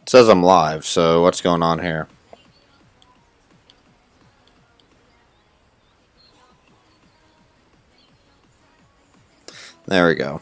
It says I'm live, so what's going on here? There we go.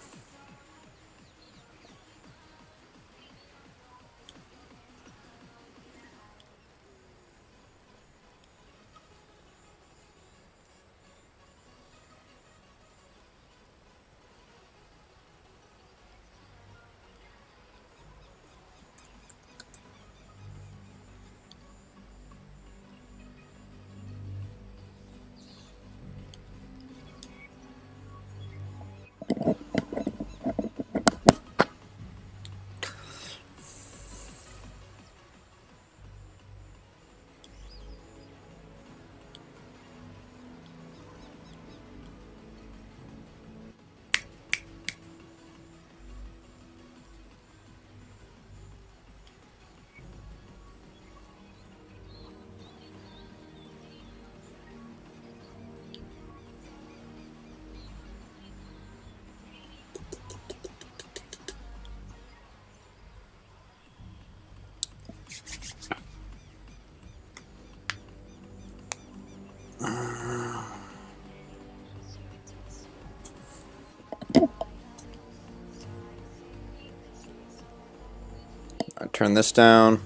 I turn this down.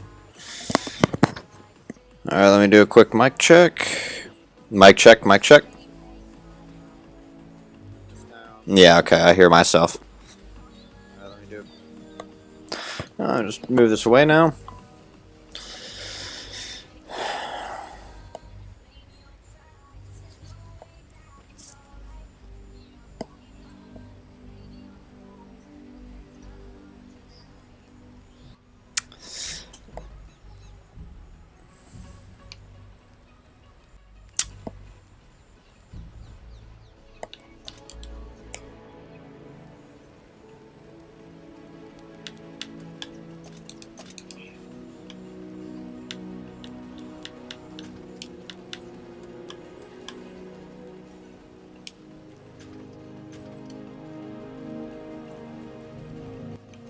Alright, let me do a quick mic check. Mic check, mic check. Yeah, okay, I hear myself. Alright, let me do it. I'll just move this away now.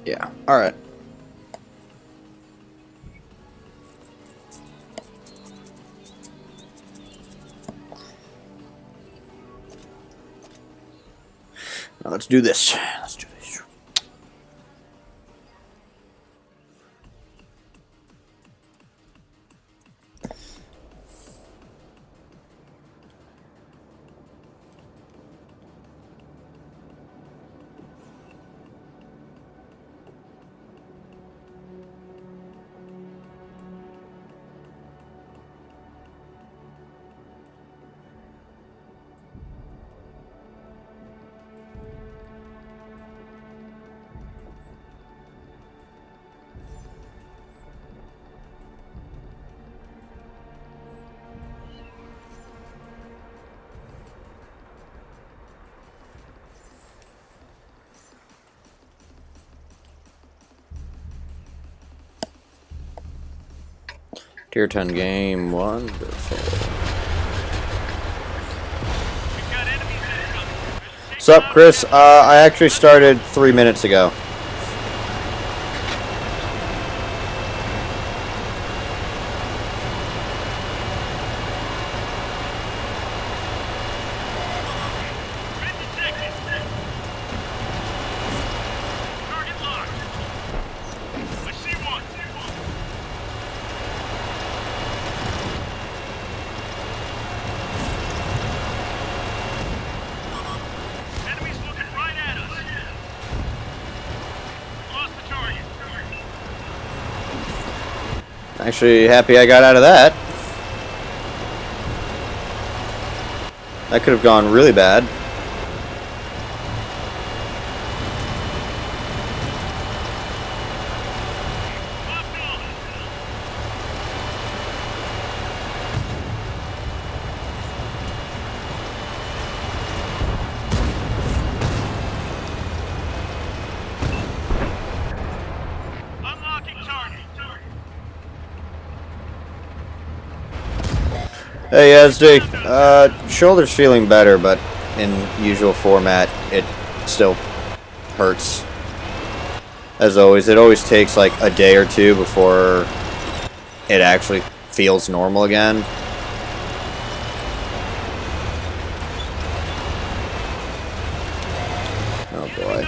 Yeah, alright. Now let's do this. Let's do this. Tier 10 game 1. What's up, Chris? I actually started 3 minutes ago. Actually, happy I got out of that. That could have gone really bad. Hey, SD. Shoulder's feeling better, but in usual format, it still hurts. As always, it always takes like a day or two before it actually feels normal again. Oh boy.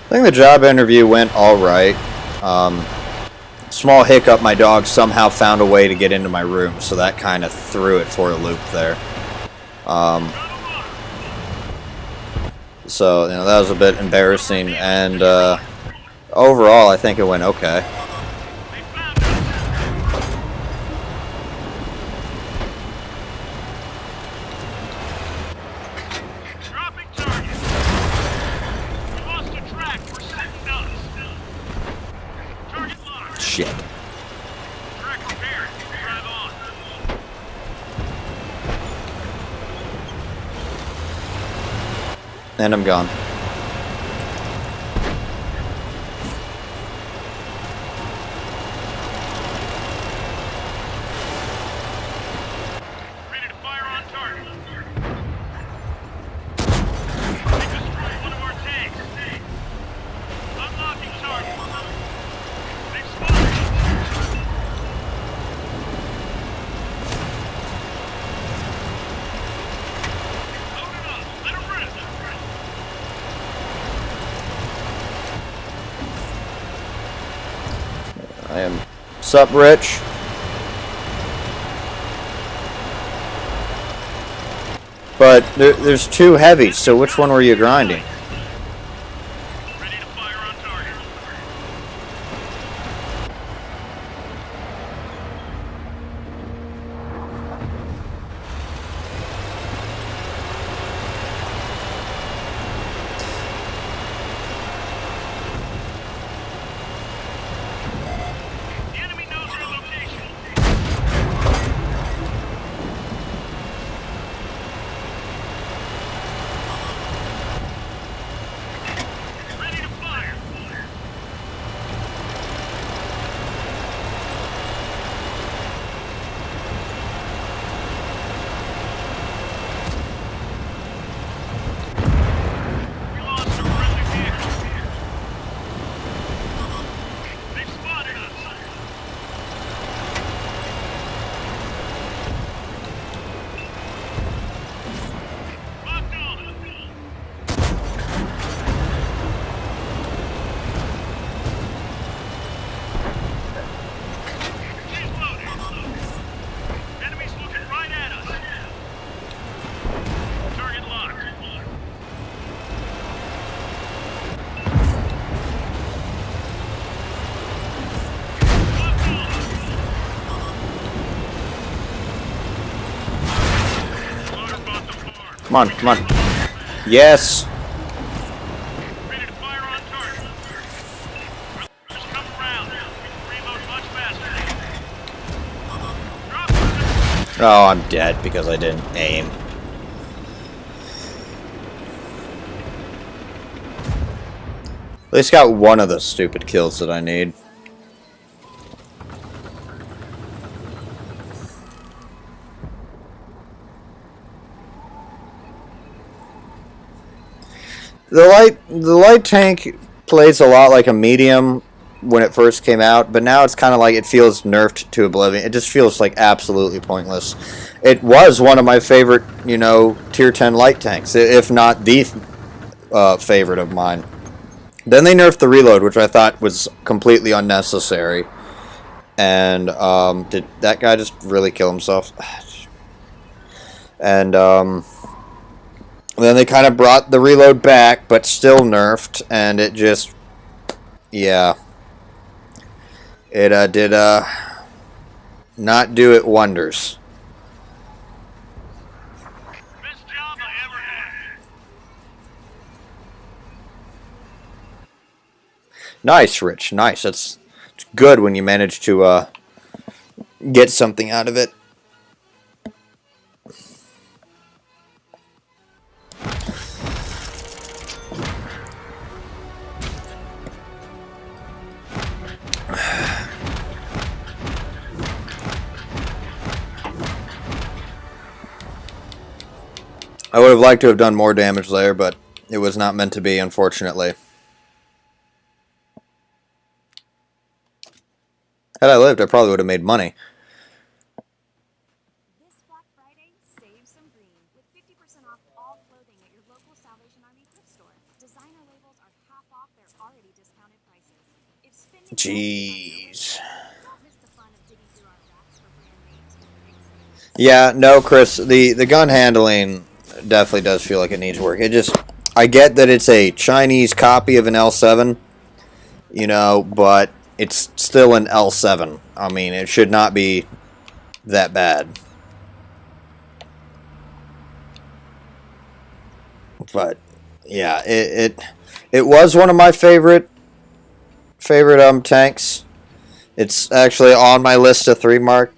I think the job interview went alright. Small hiccup, my dog somehow found a way to get into my room, so that kind of threw it for a loop there. So, you know, that was a bit embarrassing, and overall, I think it went okay. Shit. And I'm gone. Ready to fire on target. They destroyed one of our tanks. Unlocking target. They've spotted us. Load it up. Let them rip. I am. Sup, Rich? But there's two heavies, so which one were you grinding? Ready to fire on target. The enemy knows our location. Ready to fire. We lost a friendly vehicle. They've spotted us. Locked on. She's loaded. Enemies looking right at us. Target locked. Locked on. Loader bought the farm. Come on, come on. Yes! Ready to fire on target. Just come around. We can reload much faster. Drop it. Oh, I'm dead because I didn't aim. At least got one of the stupid kills that I need. The light tank plays a lot like a medium when it first came out, but now it's kind of like it feels nerfed to oblivion. It just feels like absolutely pointless. It was one of my favorite, you know, tier 10 light tanks, if not the favorite of mine. Then they nerfed the reload, which I thought was completely unnecessary. And did that guy just really kill himself? And then they kind of brought the reload back, but still nerfed, and it just, yeah. It did not do it wonders. Best job I ever had. Nice, Rich. Nice. It's good when you manage to get something out of it. I would have liked to have done more damage there, but it was not meant to be, unfortunately. Had I lived, I probably would have made money. This Black Friday, save some green with 50% off all clothing at your local Salvation Army thrift store. Designer labels are half off their already discounted prices. If spending Jeez. don't miss the fun of digging through our racks for brand names with big savings. Yeah, no, Chris, the gun handling definitely does feel like it needs work. It just, I get that it's a Chinese copy of an L7, you know, but it's still an L7. I mean, it should not be that bad. But yeah, it was one of my favorite tanks. It's actually on my list of 3 mark.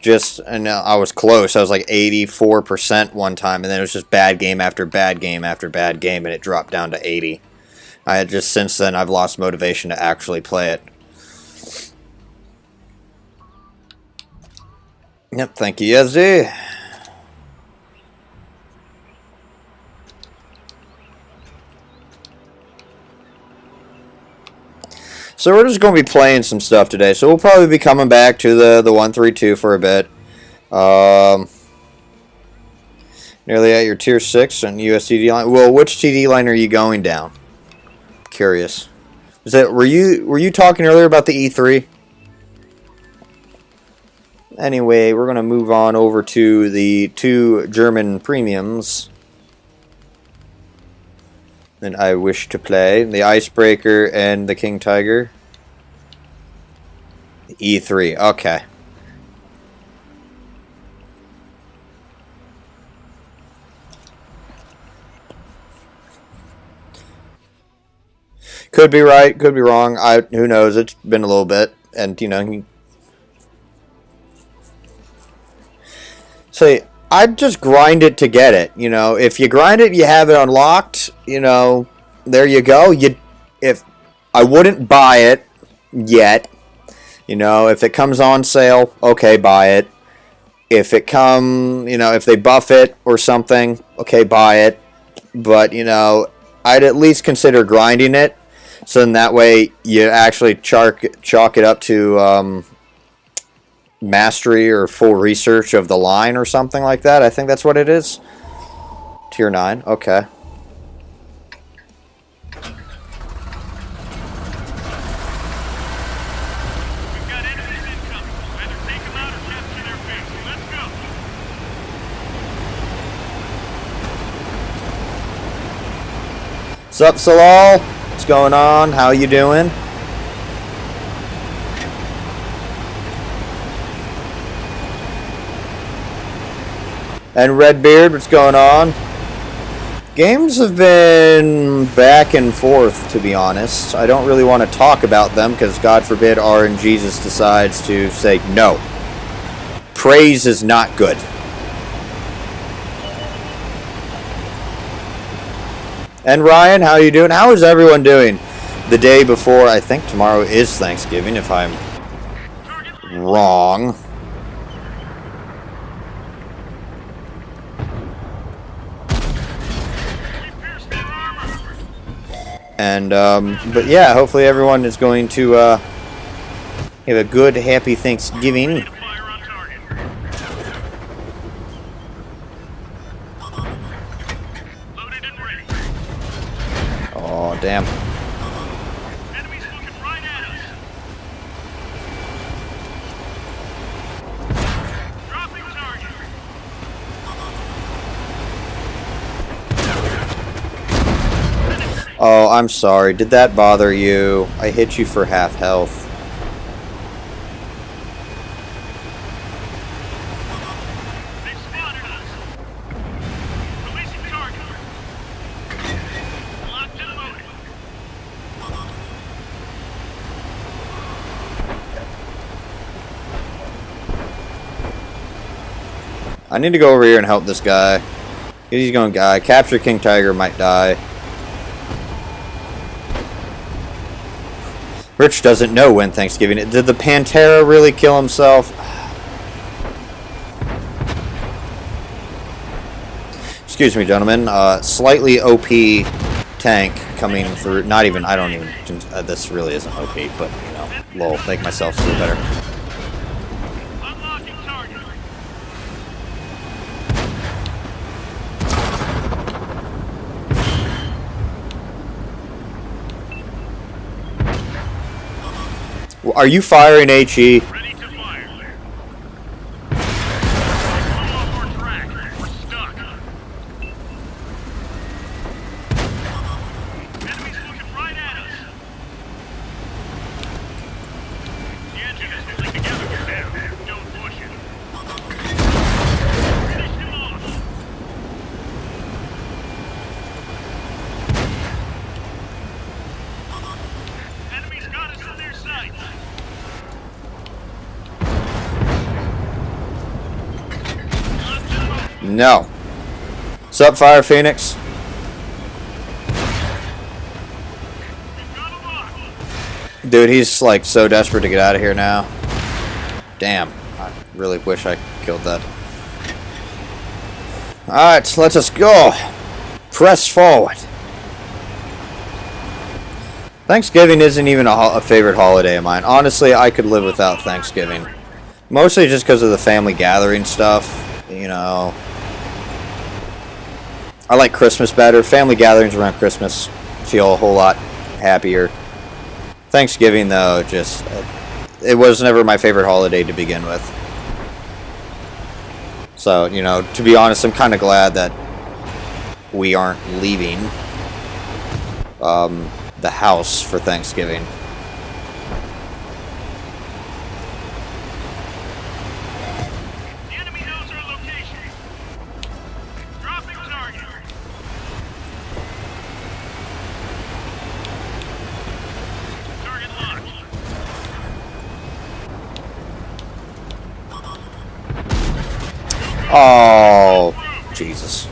And I was close. I was like 84% one time, and then it was just bad game after bad game after bad game, and it dropped down to 80. I had just since then I've lost motivation to actually play it. Yep, thank you, Yazdi. So we're just going to be playing some stuff today. So we'll probably be coming back to the 132 for a bit. Nearly at your tier 6 on US TD line. Well, which TD line are you going down? Curious. Were you talking earlier about the E3? Anyway, we're going to move on over to the 2 German premiums that I wish to play. The Icebreaker and the King Tiger. E3, okay. Could be right, could be wrong. Who knows? It's been a little bit, and you know. So I'd just grind it to get it. You know, if you grind it, you have it unlocked. You know, there you go. If I wouldn't buy it yet. You know, if it comes on sale, okay, buy it. If it if they buff it or something, okay, buy it. But, you know, I'd at least consider grinding it. So then that way you actually chalk it up to mastery or full research of the line or something like that. I think that's what it is. Tier 9, okay. What's up, Salal? What's going on? How you doing? And Redbeard, what's going on? Games have been back and forth, to be honest. I don't really want to talk about them because, God forbid, RNGesus decides to say no. Praise is not good. And Ryan, how you doing? How is everyone doing the day before? I think tomorrow is Thanksgiving, if I'm wrong. And, but yeah, hopefully everyone is going to have a good, happy Thanksgiving. Oh, damn. Enemies looking right at us. Dropping target. Oh, I'm sorry. Did that bother you? I hit you for half health. They've spotted us. Releasing target. Locked and loaded. I need to go over here and help this guy. He's going to die. Capture King Tiger might die. Rich doesn't know when Thanksgiving is. Did the Pantera really kill himself? Excuse me, gentlemen. Slightly OP tank coming through. Not even. I don't even. This really isn't OP, but you know, lol. Make myself feel better. Unlocking target. Are you firing HE? Ready to fire. Come off our track. We're stuck. Enemies looking right at us. The engine is holding together for now. Don't push it. Finish him off. Enemies got us in their sights. No. Sup, Fire Phoenix? Got a lock. Dude, he's like so desperate to get out of here now. Damn. I really wish I killed that. Alright, let us go. Press forward. Thanksgiving isn't even a favorite holiday of mine. Honestly, I could live without Thanksgiving. Mostly just because of the family gathering stuff. You know. I like Christmas better. Family gatherings around Christmas feel a whole lot happier. Thanksgiving, though, just... it was never my favorite holiday to begin with. So, you know, to be honest, I'm kind of glad that we aren't leaving the house for Thanksgiving. The enemy knows our location. Dropping target. Target locked. Oh, Jesus.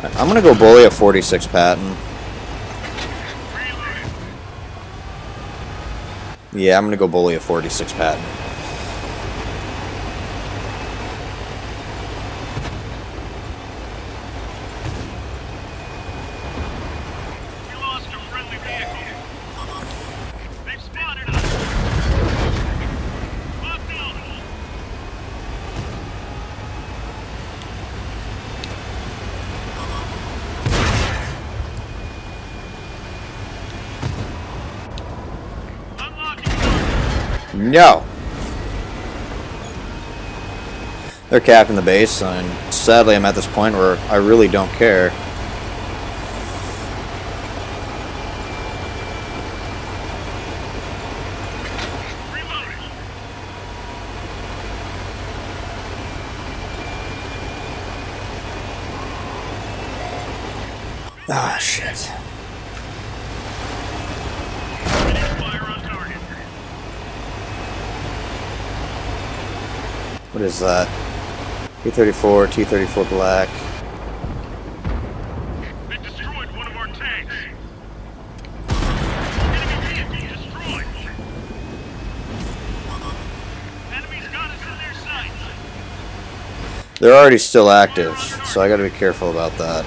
I'm gonna go bully a 46 Patton. Reloading. Yeah, I'm gonna go bully a 46 Patton. We lost a friendly vehicle. They've spotted us. Locked on. Unlocking target. No! They're capping the base, and sadly I'm at this point where I really don't care. Reloading. Ah, shit. Ready to fire on target. What is that? T-34, T-34 black. They destroyed one of our tanks. Enemy vehicle destroyed. Enemies got us in their sights. They're already still active, so I gotta be careful about that.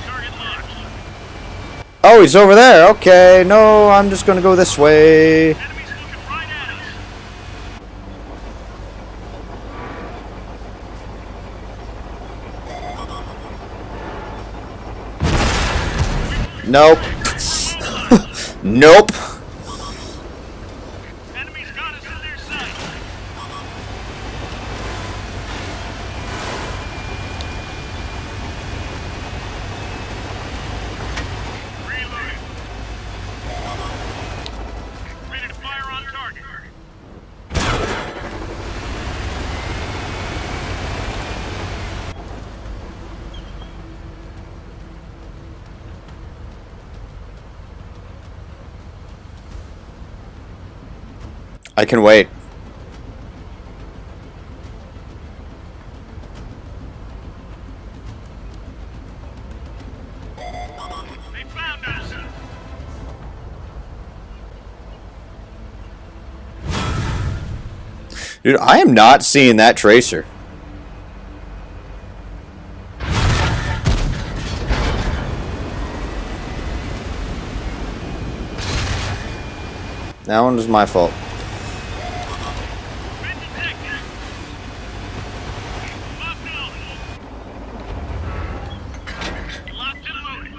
Target locked. Oh, he's over there. Okay, no, I'm just gonna go this way. Enemies looking right at us. Nope. Nope. Enemies got us in their sights. Reloading. Ready to fire on target. I can wait. Dude, I am not seeing that tracer. That one was my fault. Been detected. Locked and loaded. Locked and loaded.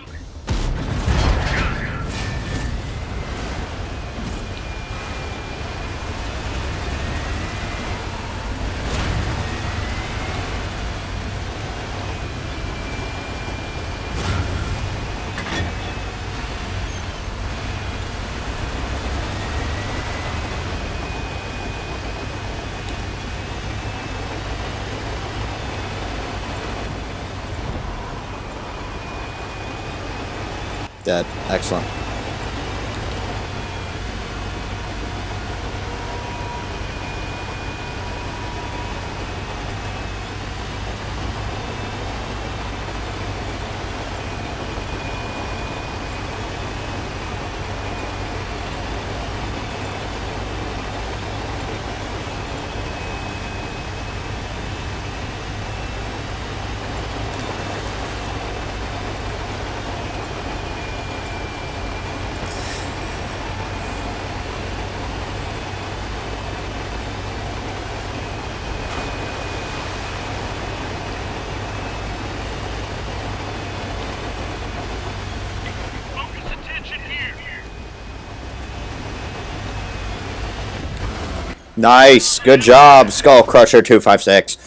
Dead. Excellent. Focus attention here. Nice. Good job, Skull Crusher 256.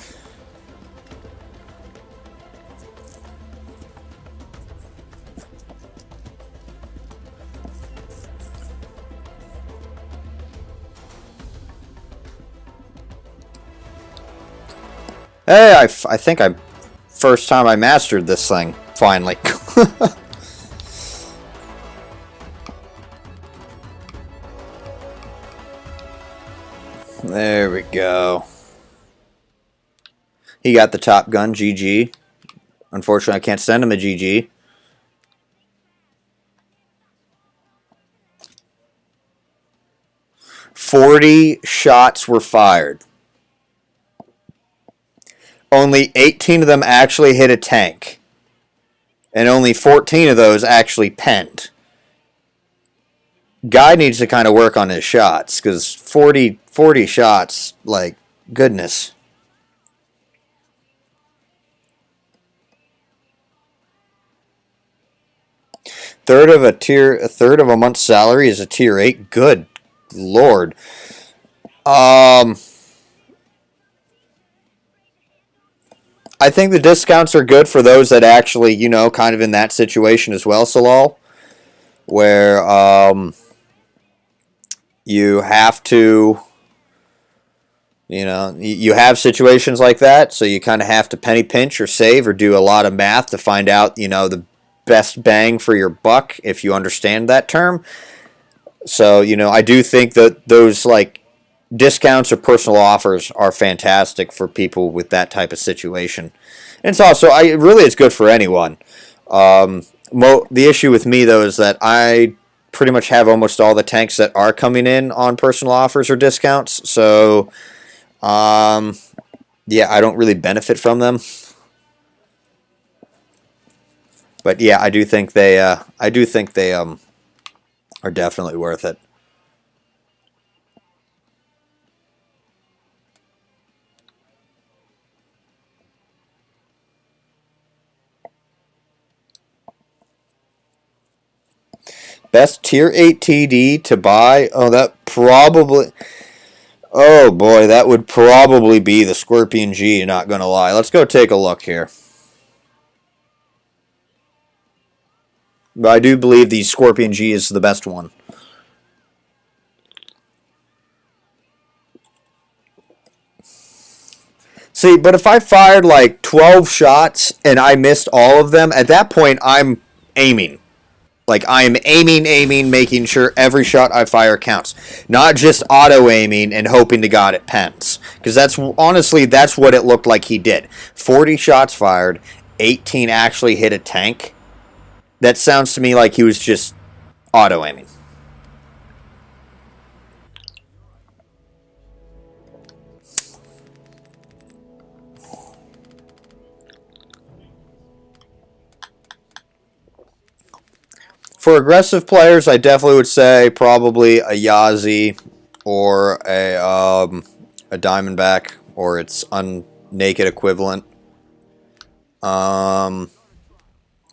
Hey, I think first time I mastered this thing, finally. There we go. He got the Top Gun, GG. Unfortunately, I can't send him a GG. "40 shots were fired. Only 18 of them actually hit a tank. And only 14 of those actually penned. Guy needs to kind of work on his shots, because 40 shots, like, goodness. A third of a month's salary is a tier 8. Good Lord. I think the discounts are good for those that actually, you know, kind of in that situation as well, Salal, where you have to, you know, you have situations like that, so you kind of have to penny pinch or save or do a lot of math to find out, you know, the best bang for your buck, if you understand that term. So, you know, I do think that those, like, discounts or personal offers are fantastic for people with that type of situation. And it's also, really, it's good for anyone. The issue with me, though, is that I pretty much have almost all the tanks that are coming in on personal offers or discounts. So, yeah, I don't really benefit from them. But yeah, I do think they are definitely worth it. Best tier 8 TD to buy? Oh, that probably... Oh boy, that would probably be the Scorpion G, not gonna lie. Let's go take a look here. But I do believe the Scorpion G is the best one. See, but if I fired like 12 shots and I missed all of them, at that point I'm aiming. Like, I am aiming, making sure every shot I fire counts. Not just auto-aiming and hoping to God it pens. Because that's, honestly, that's what it looked like he did. 40 shots fired, 18 actually hit a tank. That sounds to me like he was just auto-aiming. For aggressive players, I definitely would say probably a Yazi or a Diamondback or its naked equivalent. Um,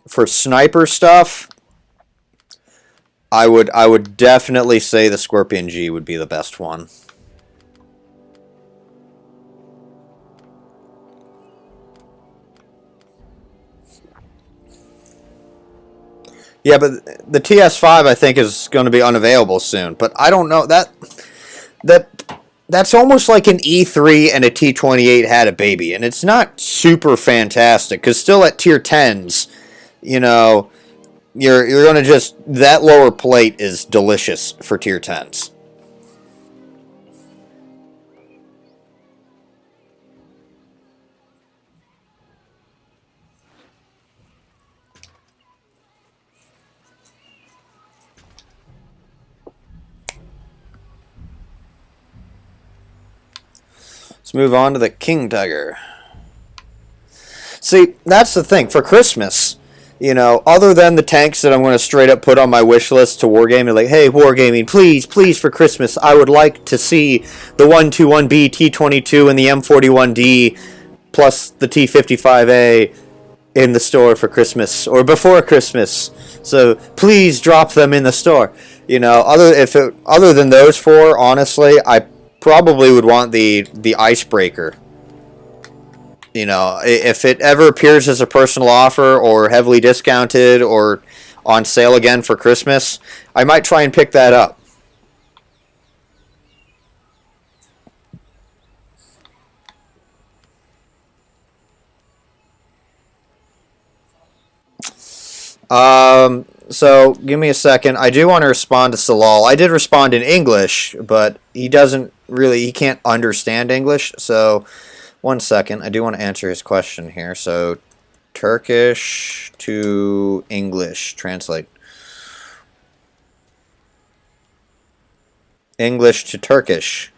for sniper stuff, I would definitely say the Scorpion G would be the best one. Yeah, but the TS5 I think is going to be unavailable soon. But I don't know that's almost like an E3 and a T28 had a baby, and it's not super fantastic because still at tier 10s, you know, you're going to just that lower plate is delicious for tier 10s. Let's move on to the King Tiger. See, that's the thing. For Christmas, other than the tanks that I'm going to straight up put on my wish list to Wargaming, like, hey, Wargaming, please, please, for Christmas, I would like to see the 121B T22 and the M41D plus the T55A in the store for Christmas or before Christmas. So please drop them in the store. Other than those four, honestly, I probably would want the icebreaker. If it ever appears as a personal offer or heavily discounted or on sale again for Christmas, I might try and pick that up. So give me a second. I do want to respond to Salal. I did respond in English, but he can't understand English. So 1 second. I do want to answer his question here. So Turkish to English. Translate. English to Turkish.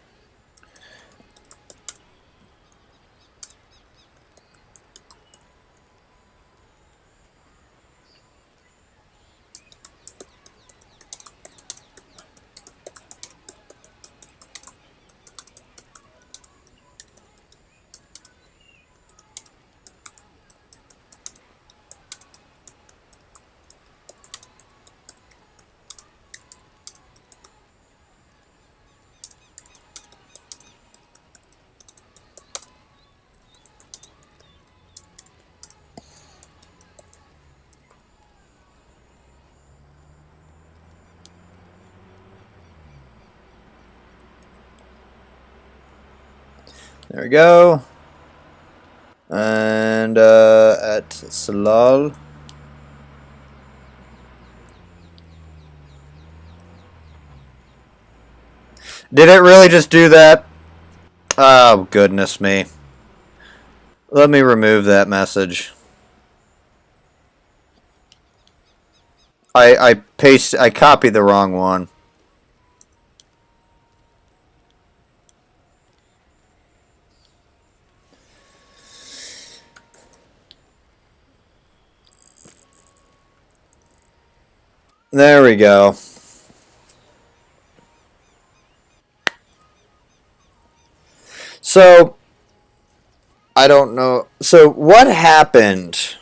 There we go. And at Salal. Did it really just do that? Oh, goodness me. Let me remove that message. I copied the wrong one. There we go. So, I don't know. So, what happened?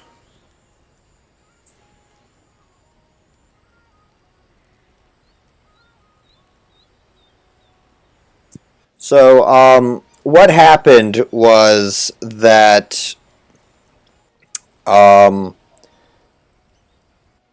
So, what happened was that,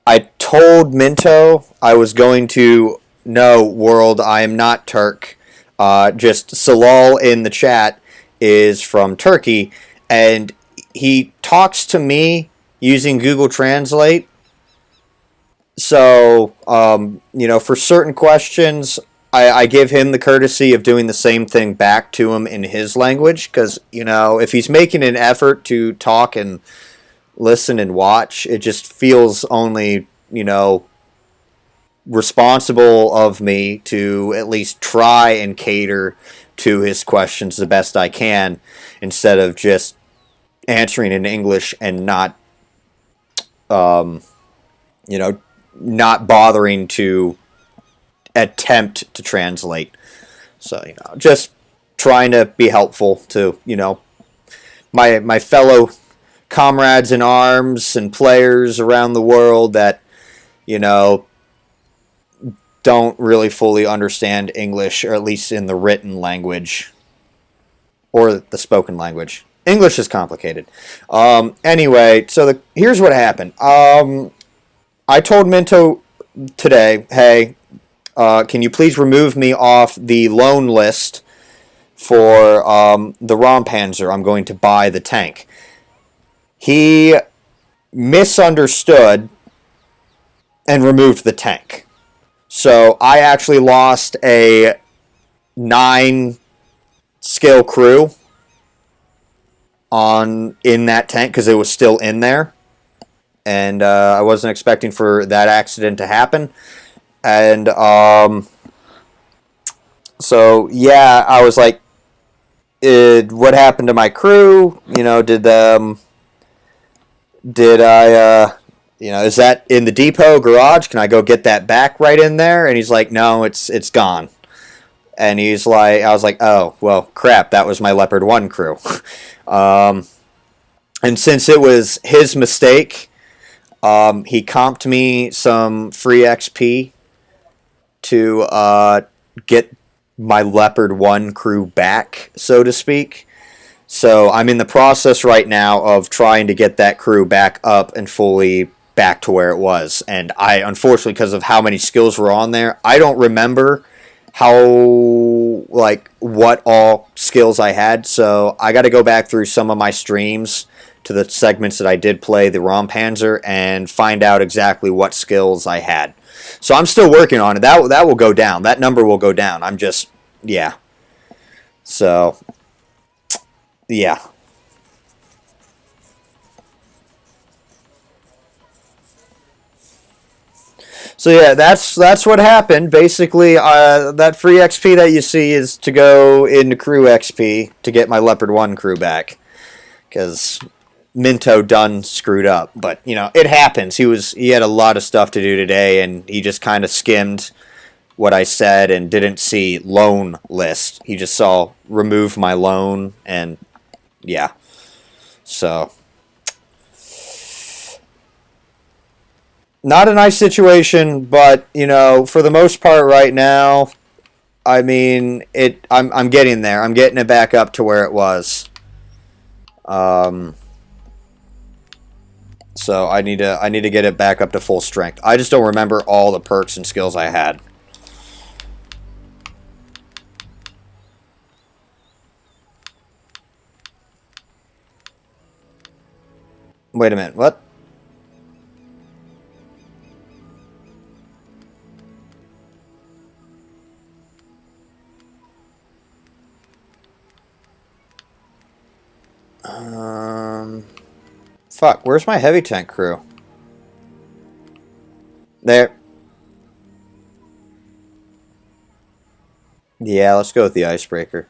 I told Minto I was going to, no, world, I am not Turk. Just Salal in the chat is from Turkey, and he talks to me using Google Translate. So, for certain questions, I give him the courtesy of doing the same thing back to him in his language, because, if he's making an effort to talk and listen and watch, it just feels only, responsible of me to at least try and cater to his questions the best I can instead of just answering in English and not, you know, not bothering to attempt to translate. So, just trying to be helpful to, my fellow comrades in arms and players around the world that, don't really fully understand English, or at least in the written language or the spoken language. English is complicated. Anyway, so here's what happened. I told Minto today, hey, can you please remove me off the loan list for the Rompanzer? I'm going to buy the tank. He misunderstood and removed the tank. So I actually lost a 9 skill crew in that tank because it was still in there. And I wasn't expecting for that accident to happen. And so, yeah, I was like, what happened to my crew? Did I, is that in the depot garage? Can I go get that back right in there? And he's like, no, it's gone. And he's like, I was like, oh, well, crap, that was my Leopard 1 crew. And since it was his mistake, he comped me some free XP to get my Leopard 1 crew back, so to speak. So I'm in the process right now of trying to get that crew back up and fully back to where it was. And I, unfortunately, because of how many skills were on there, I don't remember what all skills I had. So I got to go back through some of my streams to the segments that I did play the Rompanzer and find out exactly what skills I had. So I'm still working on it. That will go down. That number will go down. I'm just, yeah. So, yeah. So yeah, that's what happened. Basically, that free XP that you see is to go into crew XP to get my Leopard 1 crew back. Because Minto done screwed up. But, it happens. He had a lot of stuff to do today, and he just kind of skimmed what I said and didn't see loan list. He just saw remove my loan, and yeah. So, not a nice situation, but, for the most part right now, I mean, I'm getting there. I'm getting it back up to where it was. So I need to get it back up to full strength. I just don't remember all the perks and skills I had. Wait a minute, what? Fuck, where's my heavy tank crew? There. Yeah, let's go with the icebreaker.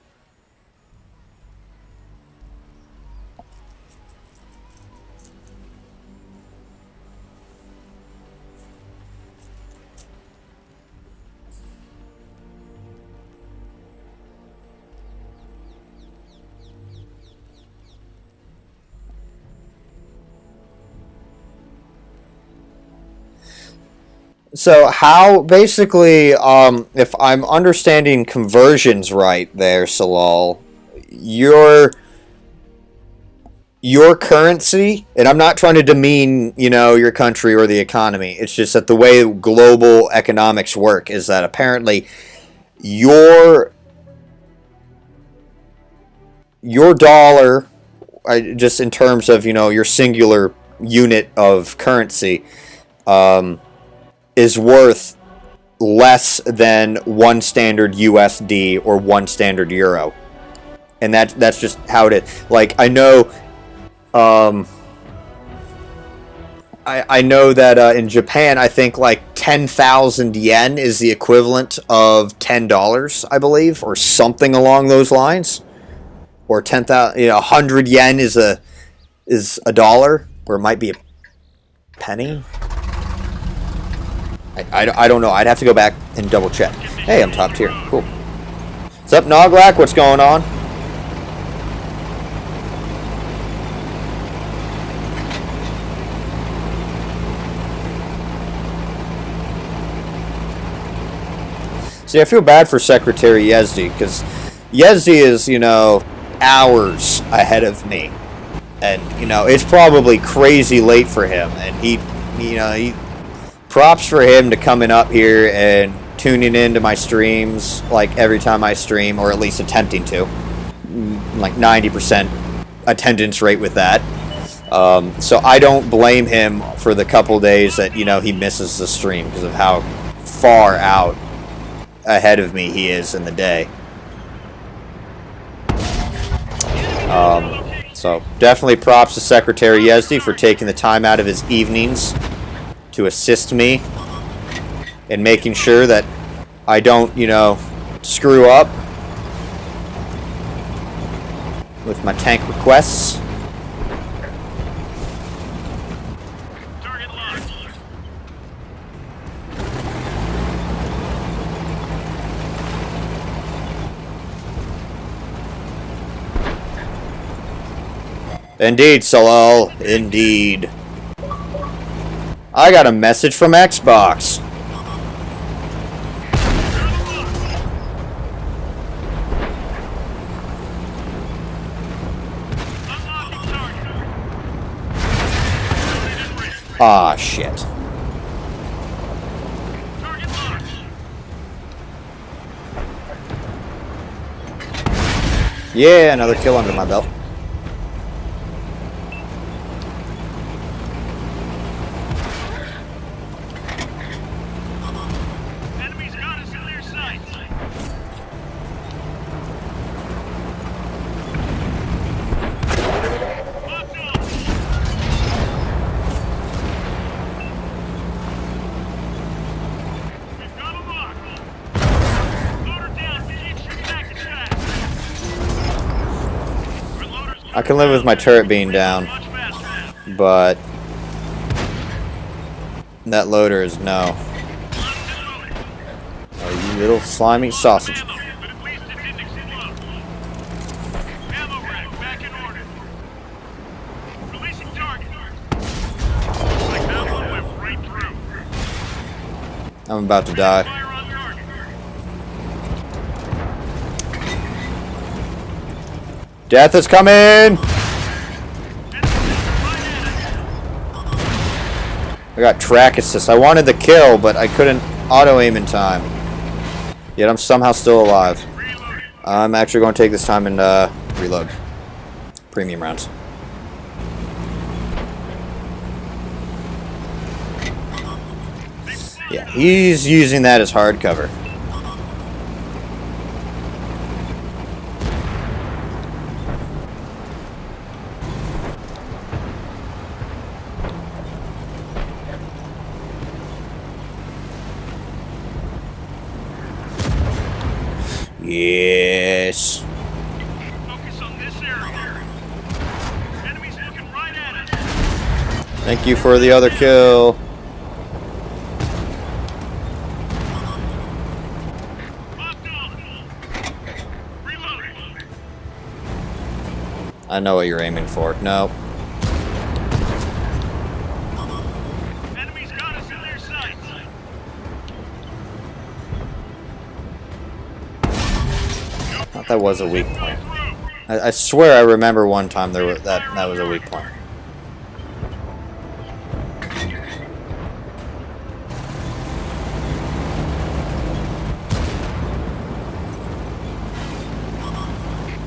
So how, basically, if I'm understanding conversions right there, Salal, your currency, and I'm not trying to demean, your country or the economy, it's just that the way global economics work is that apparently your dollar, just in terms of, your singular unit of currency, is worth less than one standard USD or one standard euro. And that's just how it is. Like, I know I know that in Japan, I think like 10,000 yen is the equivalent of $10, I believe, or something along those lines. Or 10,000, 100 yen is a dollar, or it might be a penny. I don't know. I'd have to go back and double check. Hey, I'm top tier. Cool. What's up, Noglak? What's going on? See, I feel bad for Secretary Yezdi, because Yezdi is, you know, hours ahead of me. And, you know, it's probably crazy late for him. And he props for him to coming up here and tuning into my streams, like, every time I stream, or at least attempting to. Like, 90% attendance rate with that. So I don't blame him for the couple days that, you know, he misses the stream because of how far out ahead of me he is in the day. So definitely props to Secretary Yezdi for taking the time out of his evenings to assist me in making sure that I don't, you know, screw up with my tank requests. Target locked. Indeed, Salal. Indeed. I got a message from Xbox. Unlocking target. Ah, shit. Target locked. Yeah, another kill under my belt. Enemies got us in their sights. Locked on. We've got a lock. Loader down. We can't shoot back as fast. Our loader's I can live with my turret being down, much faster. but that loader is no. Oh, you little slimy sausage. Ammo, but at least it didn't explode. Ammo rack back in order. Releasing target. Looks like that one went right through. I'm about to die. Fire on target. Death is coming! Enemy right at us. I got track assist. I wanted the kill, but I couldn't auto-aim in time. Yet I'm somehow still alive. Reloading. I'm actually going to take this time and reload. Premium rounds. Yeah, he's using that as hard cover. Yes. Focus on this area. Enemies looking right at us. Thank you for the other kill. Locked on. Reloading. I know what you're aiming for. No. Enemies got us in their sights. Thought that was a weak point. I swear I remember one time there was that was a weak point.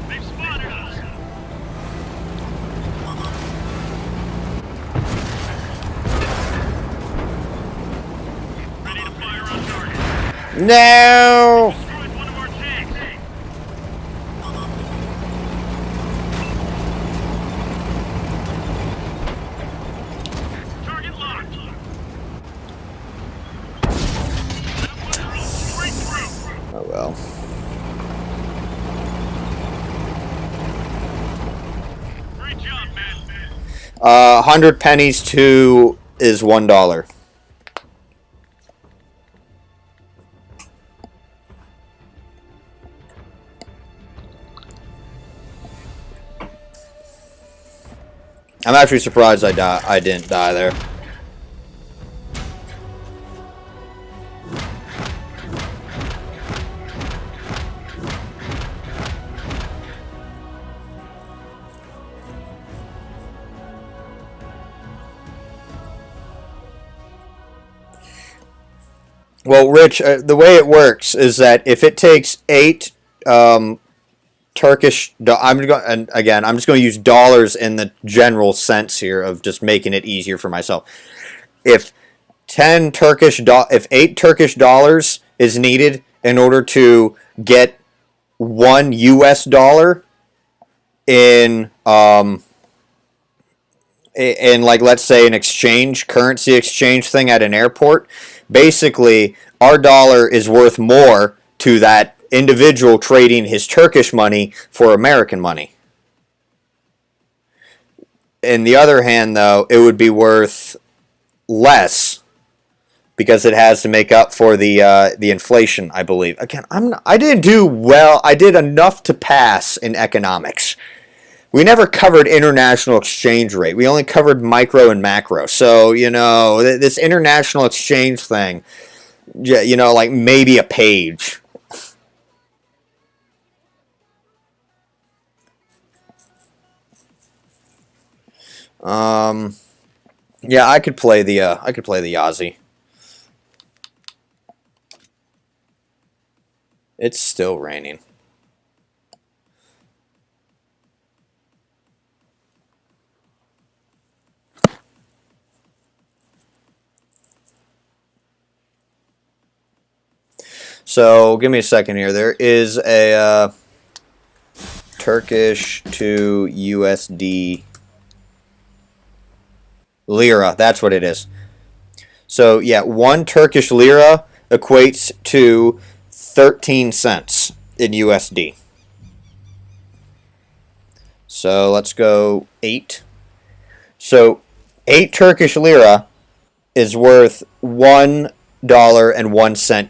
They've spotted us. Ready to fire on target. No! Destroyed one of our tanks. Target locked. Straight through. Oh well. Great job, man. 100 pennies to is $1. I'm actually surprised I didn't die there. Well, Rich, the way it works is that if it takes 8 Turkish, I'm going, and again, I'm just going to use dollars in the general sense here of just making it easier for myself. If if 8 Turkish dollars is needed in order to get 1 US dollar in like, let's say, an currency exchange thing at an airport, basically our dollar is worth more to that individual trading his Turkish money for American money. On the other hand, though, it would be worth less because it has to make up for the inflation, I believe. Again, I didn't do well. I did enough to pass in economics. We never covered international exchange rate. We only covered micro and macro. So, this international exchange thing, like maybe a page. Yeah, I could play the Yazzie. It's still raining. So, give me a second here. There is a Turkish to USD lira. That's what it is. So, yeah, 1 Turkish lira equates to 13 cents in USD. So, let's go 8. So, 8 Turkish lira is worth $1.01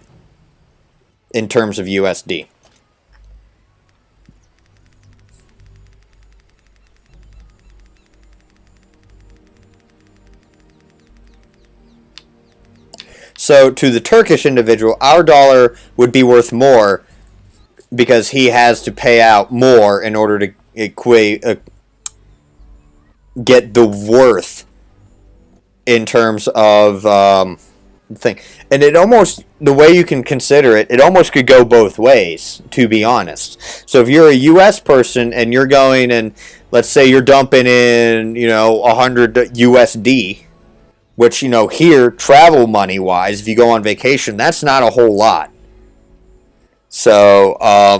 in terms of USD. So to the Turkish individual, our dollar would be worth more because he has to pay out more in order to get the worth in terms of thing. And it almost, the way you can consider it, it almost could go both ways, to be honest. So if you're a U.S. person and you're going and, let's say you're dumping in, 100 USD, which, here, travel money-wise, if you go on vacation, that's not a whole lot. So, I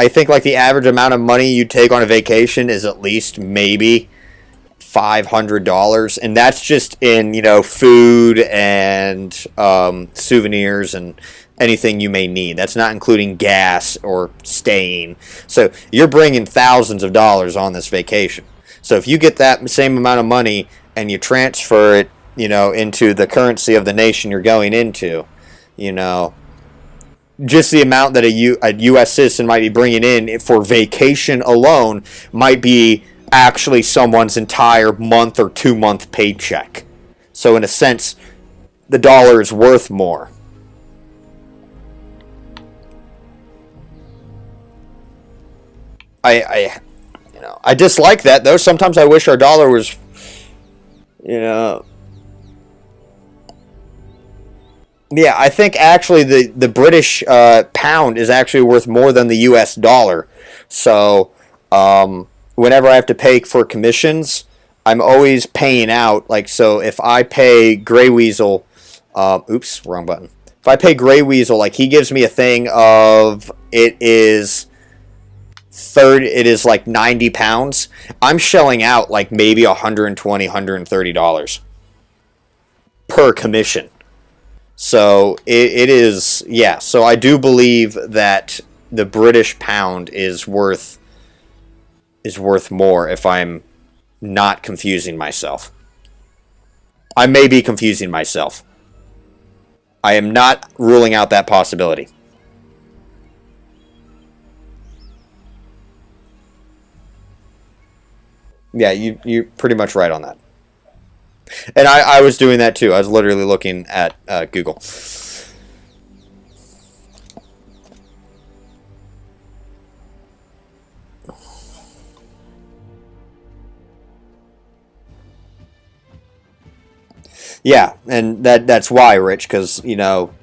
think like the average amount of money you take on a vacation is at least maybe $500, and that's just in food and souvenirs and anything you may need. That's not including gas or staying. So you're bringing thousands of dollars on this vacation. So if you get that same amount of money and you transfer it, into the currency of the nation you're going into, just the amount that a U.S. citizen might be bringing in for vacation alone might be actually someone's entire month or 2-month paycheck. So in a sense, the dollar is worth more. I dislike that, though. Sometimes I wish our dollar was, yeah, I think actually the British pound is actually worth more than the U.S. dollar. So whenever I have to pay for commissions, I'm always paying out. Like, so if I pay Grey Weasel, oops, wrong button. If I pay Grey Weasel, like he gives me a thing of it is like 90 pounds. I'm shelling out like maybe $120, $130 per commission. So it is, yeah. So I do believe that the British pound is worth more if I'm not confusing myself. I may be confusing myself. I am not ruling out that possibility. Yeah, you're pretty much right on that. And I was doing that too. I was literally looking at Google. Yeah, and that's why, Rich, because, you know,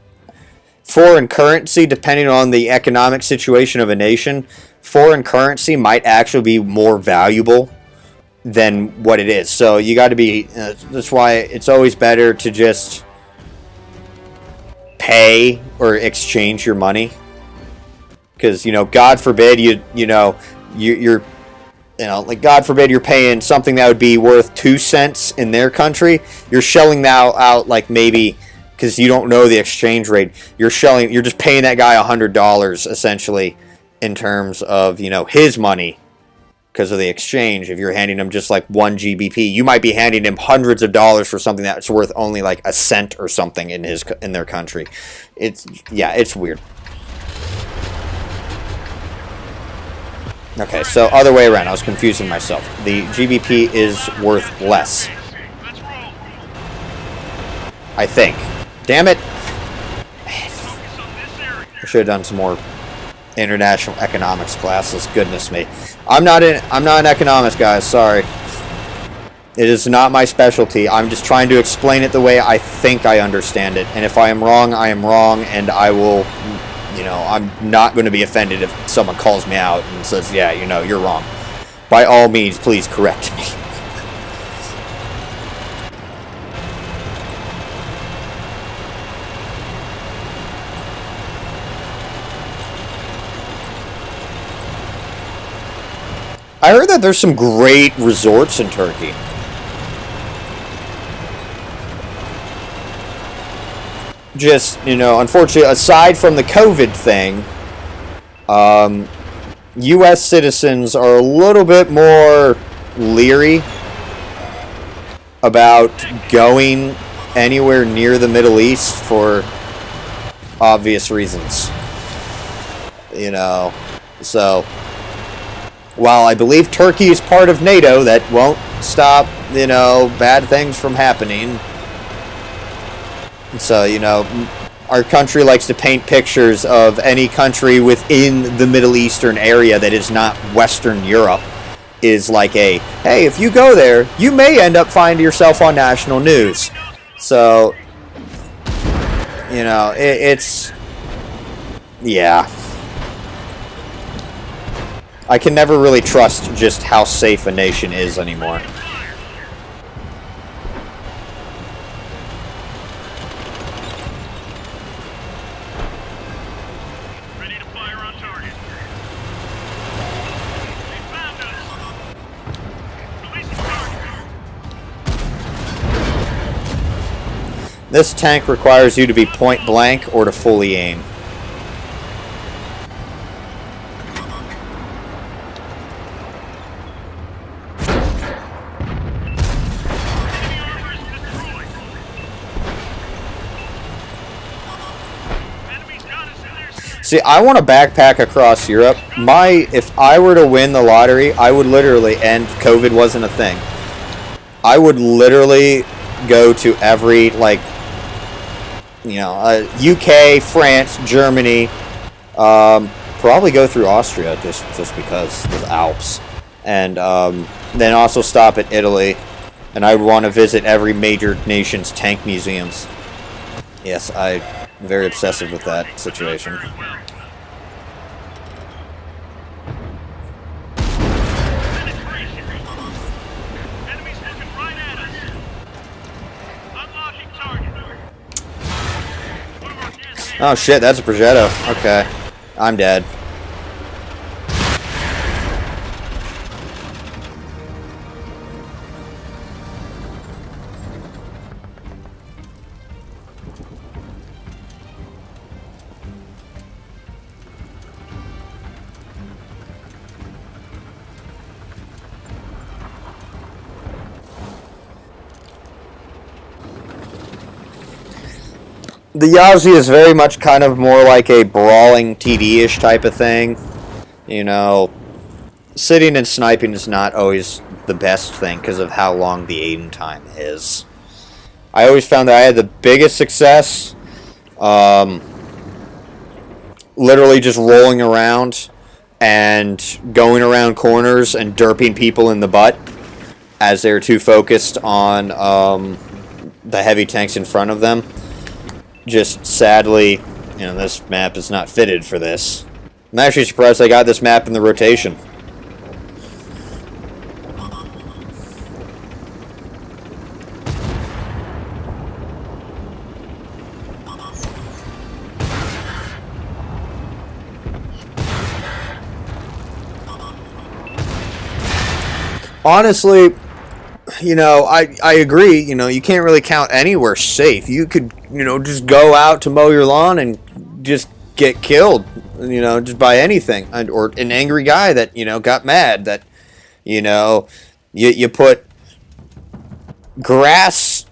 foreign currency, depending on the economic situation of a nation, foreign currency might actually be more valuable than what it is. So you got to be, that's why it's always better to just pay or exchange your money. Because, you know, God forbid you're like, God forbid you're paying something that would be worth 2 cents in their country. You're shelling now out, like, maybe, because you don't know the exchange rate, you're just paying that guy $100 essentially in terms of, you know, his money because of the exchange. If you're handing him just like 1 GBP, you might be handing him hundreds of dollars for something that's worth only like a cent or something in their country. It's weird. Okay, so other way around. I was confusing myself. The GBP is worth less, Let's roll. I think. Damn it! Focus on this area. I should have done some more international economics classes. Goodness me, I'm not an economist, guys. Sorry. It is not my specialty. I'm just trying to explain it the way I think I understand it. And if I am wrong, I am wrong, and I will. You know, I'm not going to be offended if someone calls me out and says, yeah, you know, you're wrong. By all means, please correct me. I heard that there's some great resorts in Turkey. Just, you know, unfortunately, aside from the COVID thing, U.S. citizens are a little bit more leery about going anywhere near the Middle East for obvious reasons. You know, so while I believe Turkey is part of NATO, that won't stop, you know, bad things from happening. So, you know, our country likes to paint pictures of any country within the Middle Eastern area that is not Western Europe is like hey, if you go there, you may end up finding yourself on national news. So, you know, yeah. I can never really trust just how safe a nation is anymore. This tank requires you to be point blank or to fully aim. See, I want to backpack across Europe. If I were to win the lottery, I would literally, and COVID wasn't a thing, I would literally go to every, like, you know, UK, France, Germany, probably go through Austria just because of the Alps, and then also stop at Italy, and I want to visit every major nation's tank museums. Yes, I'm very obsessive with that situation. Oh shit, that's a Progetto. Okay. I'm dead. The Yazzie is very much kind of more like a brawling TD-ish type of thing. You know, sitting and sniping is not always the best thing because of how long the aim time is. I always found that I had the biggest success literally just rolling around and going around corners and derping people in the butt as they're too focused on the heavy tanks in front of them. Just sadly, this map is not fitted for this. I'm actually surprised I got this map in the rotation. Honestly, I agree. You can't really count anywhere safe. You could, just go out to mow your lawn and just get killed, just by anything. Or an angry guy that, got mad that, you put grass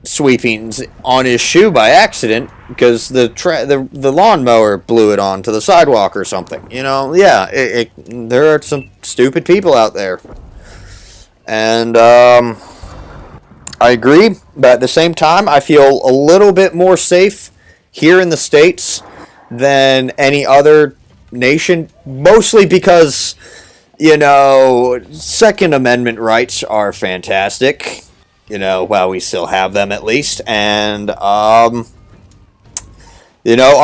sweepings on his shoe by accident because the lawnmower blew it onto the sidewalk or something. There are some stupid people out there. And I agree, but at the same time, I feel a little bit more safe here in the States than any other nation, mostly because, Second Amendment rights are fantastic, while we still have them at least, and, our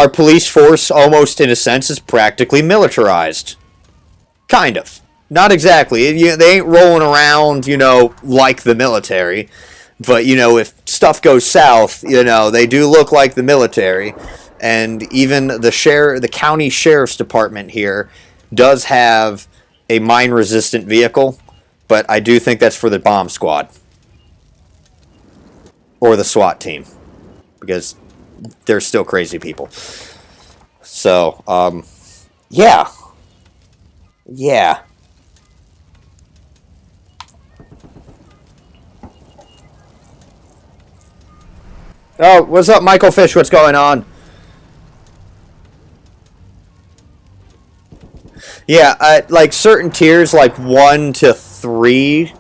police force almost in a sense is practically militarized. Kind of. Not exactly. They ain't rolling around, like the military. But, if stuff goes south, they do look like the military. And even the county sheriff's department here does have a mine-resistant vehicle. But I do think that's for the bomb squad. Or the SWAT team. Because they're still crazy people. So, yeah. Yeah. Oh, what's up, Michael Fish? What's going on? Yeah, like certain tiers, like 1 to 3,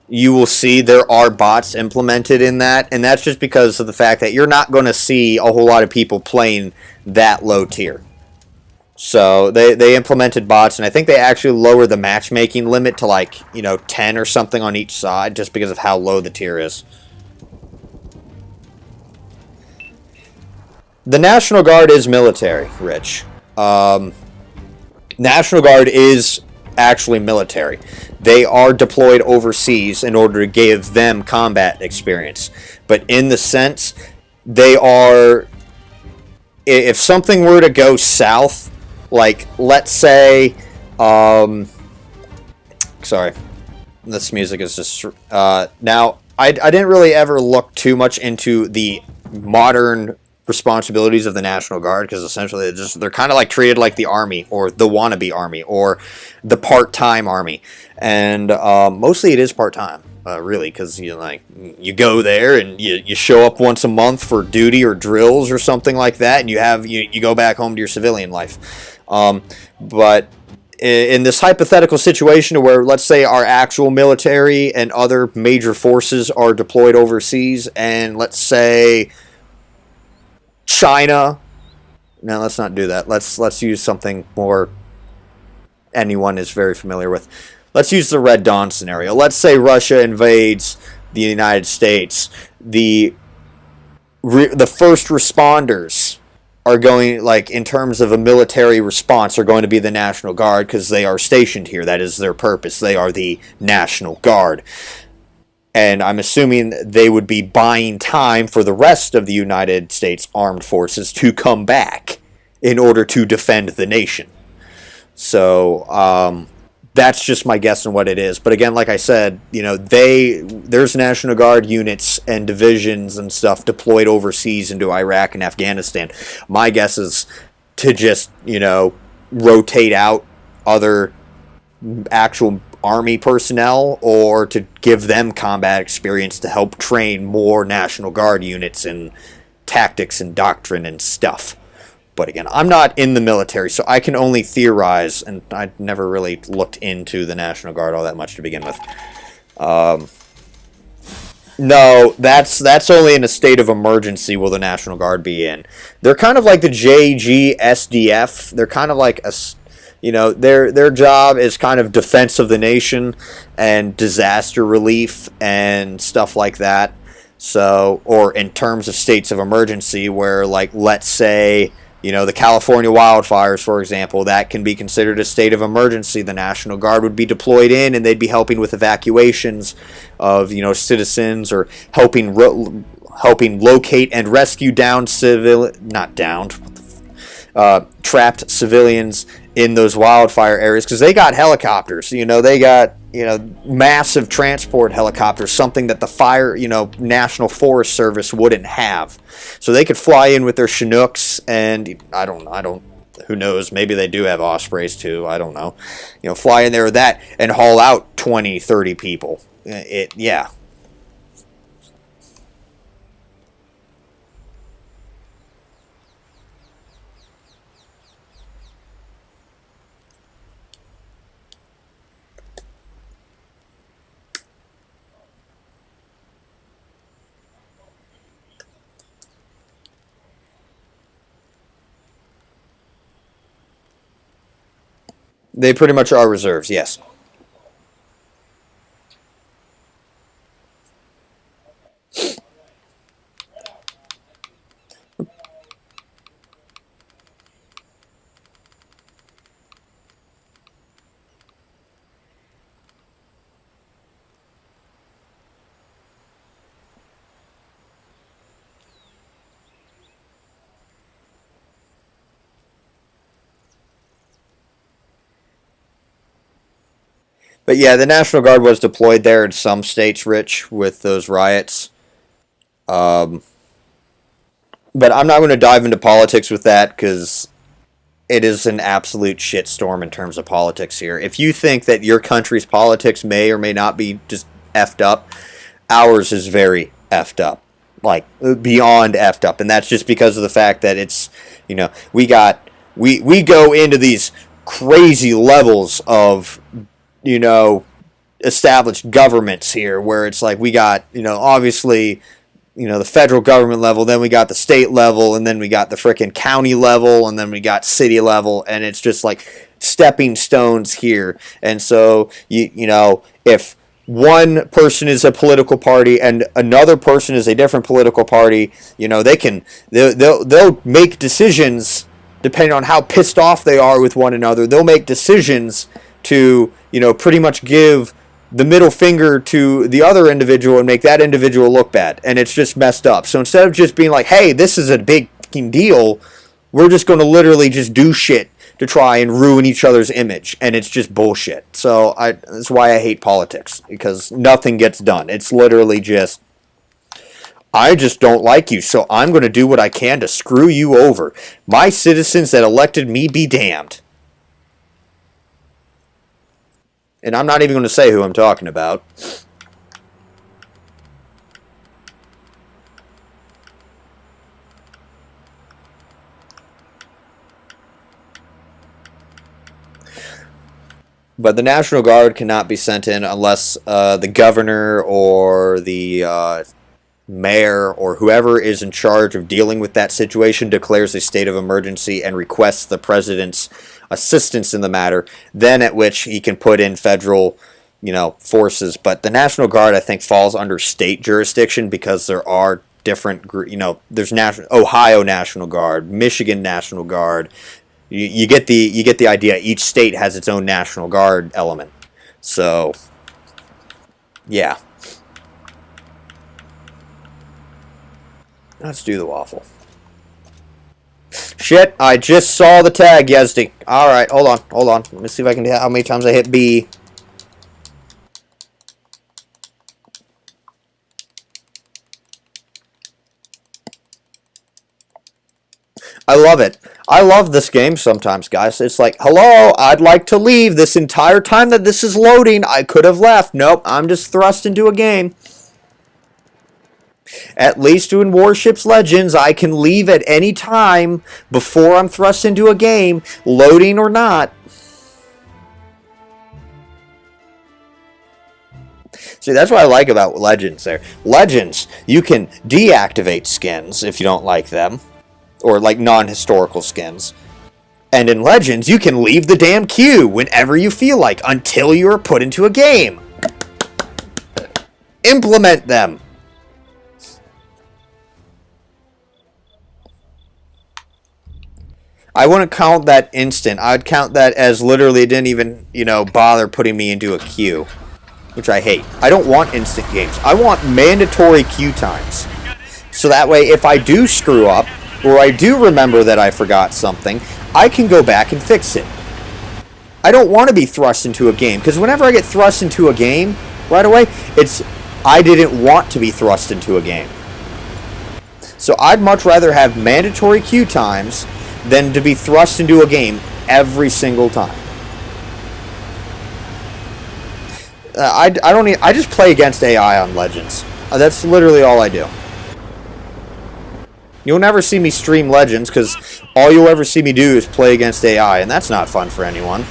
you will see there are bots implemented in that, and that's just because of the fact that you're not going to see a whole lot of people playing that low tier. So they implemented bots, and I think they actually lowered the matchmaking limit to like 10 or something on each side, just because of how low the tier is. The National Guard is military, Rich. National Guard is actually military. They are deployed overseas in order to give them combat experience. But in the sense, they are... If something were to go south, like, let's say... sorry. This music is just... now, I didn't really ever look too much into the modern responsibilities of the National Guard, because essentially they're kind of like treated like the Army, or the wannabe Army, or the part-time Army, and mostly it is part-time, really, because you go there and you show up once a month for duty or drills or something like that, and you go back home to your civilian life. But in this hypothetical situation where, let's say, our actual military and other major forces are deployed overseas, and let's say China. No, let's not do that. Let's use something more anyone is very familiar with. Let's use the Red Dawn scenario. Let's say Russia invades the United States. The first responders are going, like, in terms of a military response, are going to be the National Guard, because they are stationed here. That is their purpose. They are the National Guard. And I'm assuming they would be buying time for the rest of the United States Armed Forces to come back in order to defend the nation. So, that's just my guess on what it is. But again, like I said, there's National Guard units and divisions and stuff deployed overseas into Iraq and Afghanistan. My guess is to just, rotate out other actual Army personnel, or to give them combat experience to help train more National Guard units in tactics and doctrine and stuff. But again, I'm not in the military, so I can only theorize, and I never really looked into the National Guard all that much to begin with. No, that's only in a state of emergency will the National Guard be in. They're kind of like the JGSDF. They're kind of like their job is kind of defense of the nation and disaster relief and stuff like that. So, or in terms of states of emergency, where like let's say the California wildfires, for example, that can be considered a state of emergency. The National Guard would be deployed in, and they'd be helping with evacuations of citizens, or helping locate and rescue trapped civilians in those wildfire areas, because they got helicopters. They got massive transport helicopters, something that the fire National Forest Service wouldn't have. So they could fly in with their Chinooks, and I don't who knows, maybe they do have Ospreys too, I don't know. Fly in there with that and haul out 20, 30 people. Yeah. They pretty much are reserves, yes. But yeah, the National Guard was deployed there in some states, Rich, with those riots. Um, but I'm not going to dive into politics with that, because it is an absolute shitstorm in terms of politics here. If you think that your country's politics may or may not be just effed up, ours is very effed up. Like, beyond effed up. And that's just because of the fact that it's, we go into these crazy levels of established governments here, where it's like we got, obviously, the federal government level, then we got the state level, and then we got the frickin' county level, and then we got city level, and it's just like stepping stones here. And so, if one person is a political party and another person is a different political party, they'll make decisions depending on how pissed off they are with one another. They'll make decisions to pretty much give the middle finger to the other individual and make that individual look bad. And it's just messed up. So instead of just being like, hey, this is a big deal, we're just going to literally just do shit to try and ruin each other's image. And it's just bullshit. So that's why I hate politics, because nothing gets done. It's literally just, I just don't like you, so I'm going to do what I can to screw you over. My citizens that elected me be damned. And I'm not even going to say who I'm talking about. But the National Guard cannot be sent in unless the governor or the mayor or whoever is in charge of dealing with that situation declares a state of emergency and requests the president's assistance in the matter, then at which he can put in federal, forces. But the National Guard, I think, falls under state jurisdiction, because there are different, there's Ohio National Guard, Michigan National Guard. You get the idea. Each state has its own National Guard element. So, yeah. Let's do the waffle. Shit, I just saw the tag, Yezdi. Alright, hold on. Let me see if I can, how many times I hit B. I love it. I love this game sometimes, guys. It's like, hello, I'd like to leave. This entire time that this is loading, I could have left. Nope, I'm just thrust into a game. At least in Warships Legends, I can leave at any time before I'm thrust into a game, loading or not. See, that's what I like about Legends there. Legends, you can deactivate skins if you don't like them, or like non-historical skins. And in Legends, you can leave the damn queue whenever you feel like, until you are put into a game. Implement them. I wouldn't count that instant. I'd count that as literally it didn't even, bother putting me into a queue. Which I hate. I don't want instant games. I want mandatory queue times. So that way, if I do screw up, or I do remember that I forgot something, I can go back and fix it. I don't want to be thrust into a game, because whenever I get thrust into a game, right away, it's I didn't want to be thrust into a game. So I'd much rather have mandatory queue times than to be thrust into a game every single time. I just play against AI on Legends. That's literally all I do. You'll never see me stream Legends because all you'll ever see me do is play against AI, and that's not fun for anyone.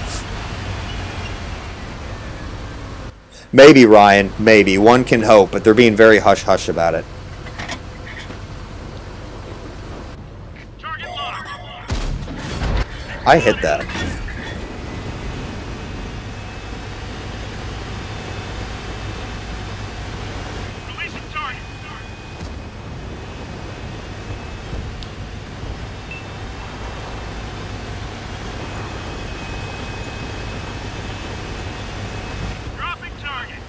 Maybe, Ryan, maybe. One can hope, but they're being very hush-hush about it. Target locked. I hit that. Releasing target. Dropping target.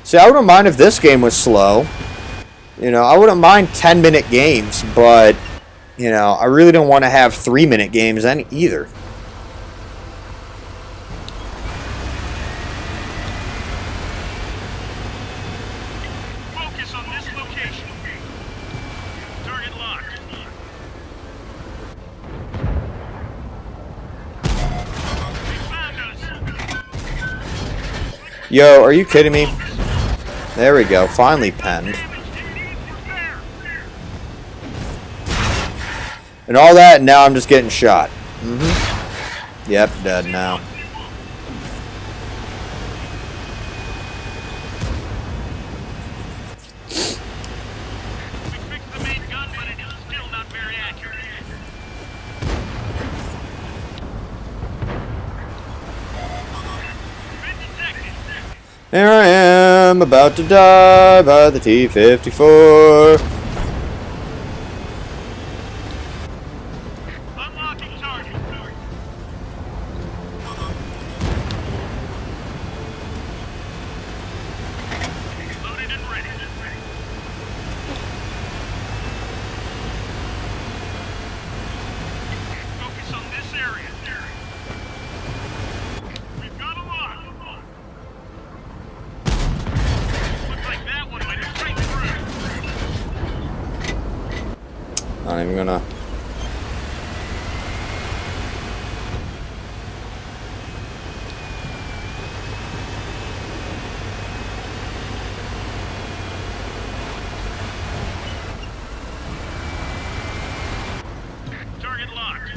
See, I wouldn't mind if this game was slow. I wouldn't mind 10-minute games, but, I really don't want to have 3-minute games either. Focus on this location. Target locked. They found us. Yo, are you kidding me? There we go, finally penned. And all that, and now I'm just getting shot. Yep, dead now. We fixed the main gun, but it is still not very accurate. Been detected. Here I am, about to die by the T-54. Unlocking target. Loaded and ready. Focus on this area. We've got a lock. Looks like that one went straight through. Not even gonna... Target locked.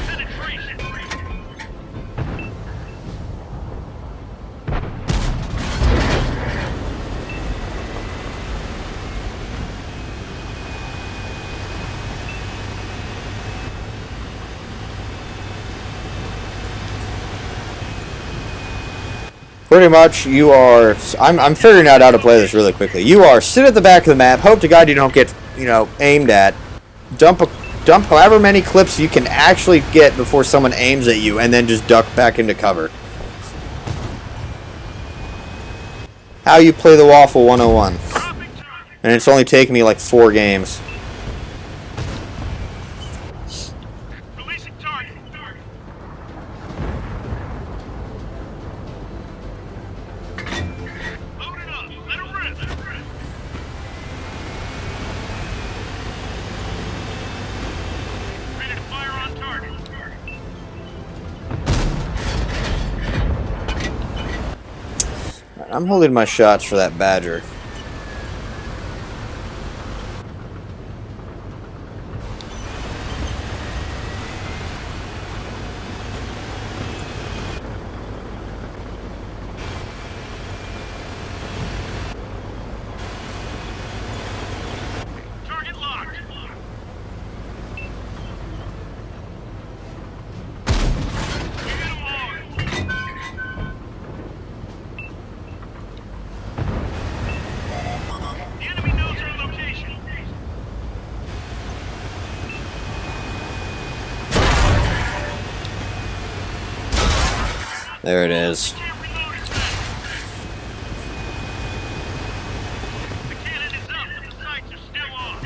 Penetration. Pretty much, you are... I'm figuring out how to play this really quickly. You are sit at the back of the map, hope to God you don't get, aimed at. Dump however many clips you can actually get before someone aims at you, and then just duck back into cover. How you play the Waffle 101. Dropping target. And it's only taken me like 4 games. Releasing target. Load it up. Let it rip. Ready to fire on target. I'm holding my shots for that badger. Target locked. We hit 'em hard. The enemy knows our location. There it is. Can't reload as fast. The cannon is up, but the sights are still on.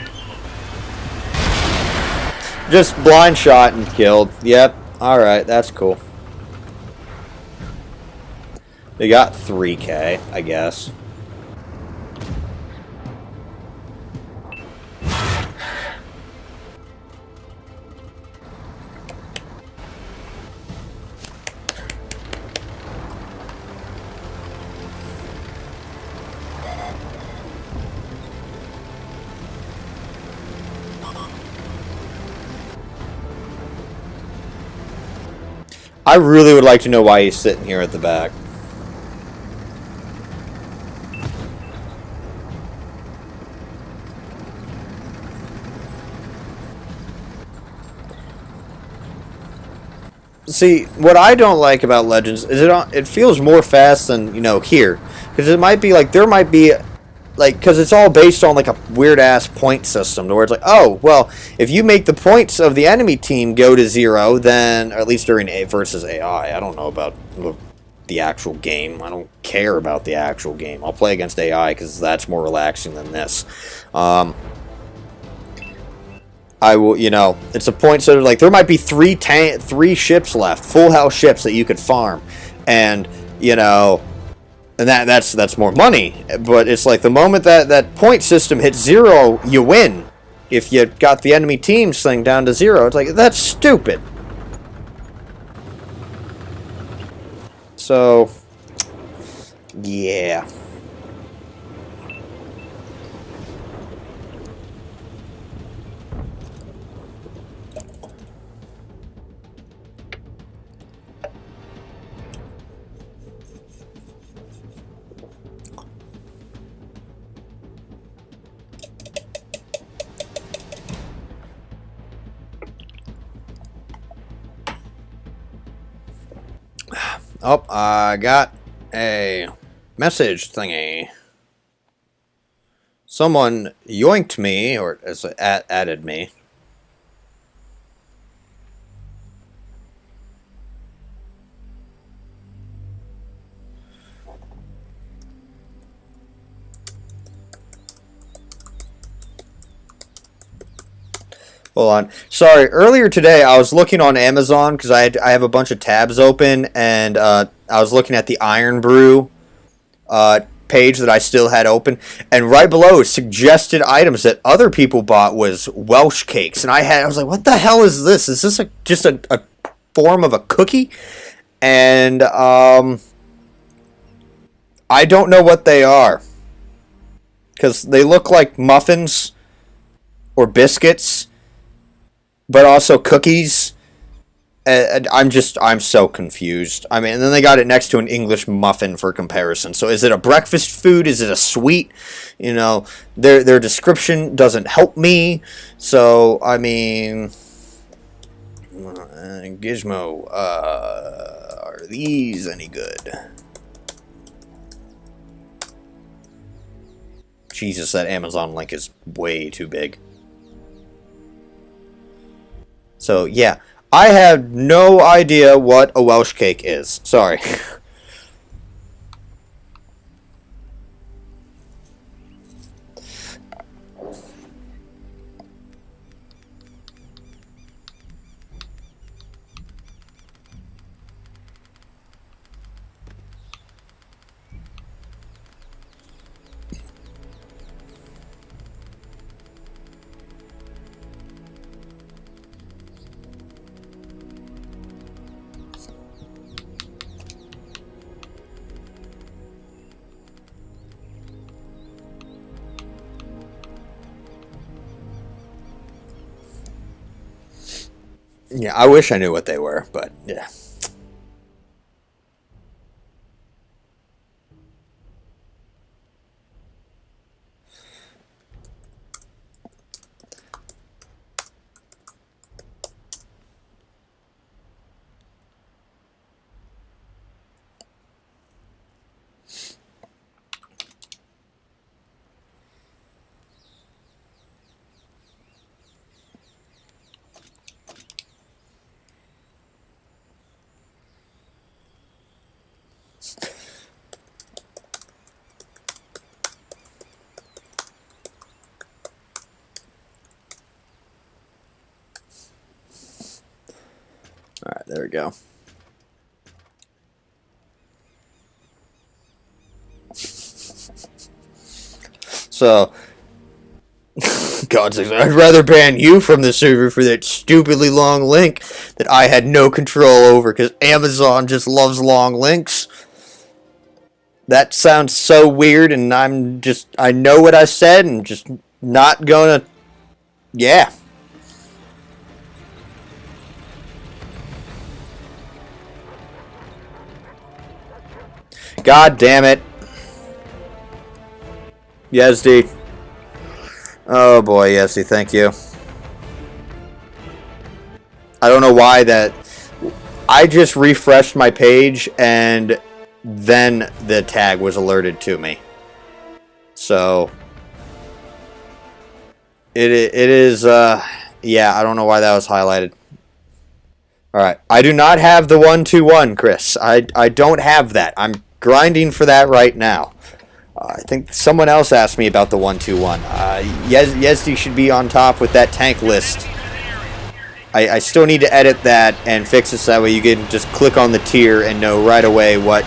Just blind shot and killed. Yep. Alright, that's cool. They got 3K, I guess. I really would like to know why he's sitting here at the back. See, what I don't like about Legends is it feels more fast than, you know, here. Because it might be like, there might be, like, because it's all based on like a weird ass point system to where it's like, oh, well, if you make the points of the enemy team go to 0, then, or at least during A versus AI, I don't know about the actual game. I don't care about the actual game. I'll play against AI because that's more relaxing than this. I will, you know, it's a point so like there might be three ships left, full house ships that you could farm, and you know, and that's more money. But it's like the moment that point system hits 0, you win. If you got the enemy team's thing down to 0, it's like that's stupid. So, yeah. Oh, I got a message thingy. Someone yoinked me, or added me. Hold on. Sorry, earlier today I was looking on Amazon because I have a bunch of tabs open, and I was looking at the Iron Brew page that I still had open, and right below suggested items that other people bought was Welsh cakes, and I was like, what the hell is this? Is this just a form of a cookie? And I don't know what they are because they look like muffins or biscuits, but also cookies. I'm so confused. I mean, and then they got it next to an English muffin for comparison. So is it a breakfast food? Is it a sweet? You know, their description doesn't help me. So, I mean, Gizmo, are these any good? Jesus, that Amazon link is way too big. So, yeah. I have no idea what a Welsh cake is. Sorry. Yeah, I wish I knew what they were, but yeah. All right, there we go. So, God says, I'd rather ban you from the server for that stupidly long link that I had no control over because Amazon just loves long links. That sounds so weird, and I know what I said, and just not gonna, yeah. God damn it. Yesdy. Oh boy, Yesdy, thank you. I don't know why that. I just refreshed my page and then the tag was alerted to me. So it is yeah, I don't know why that was highlighted. All right, I do not have the 121, Chris. I don't have that. I'm grinding for that right now. I think someone else asked me about the 121. Yesdy should be on top with that tank list. I still need to edit that and fix it so that way you can just click on the tier and know right away what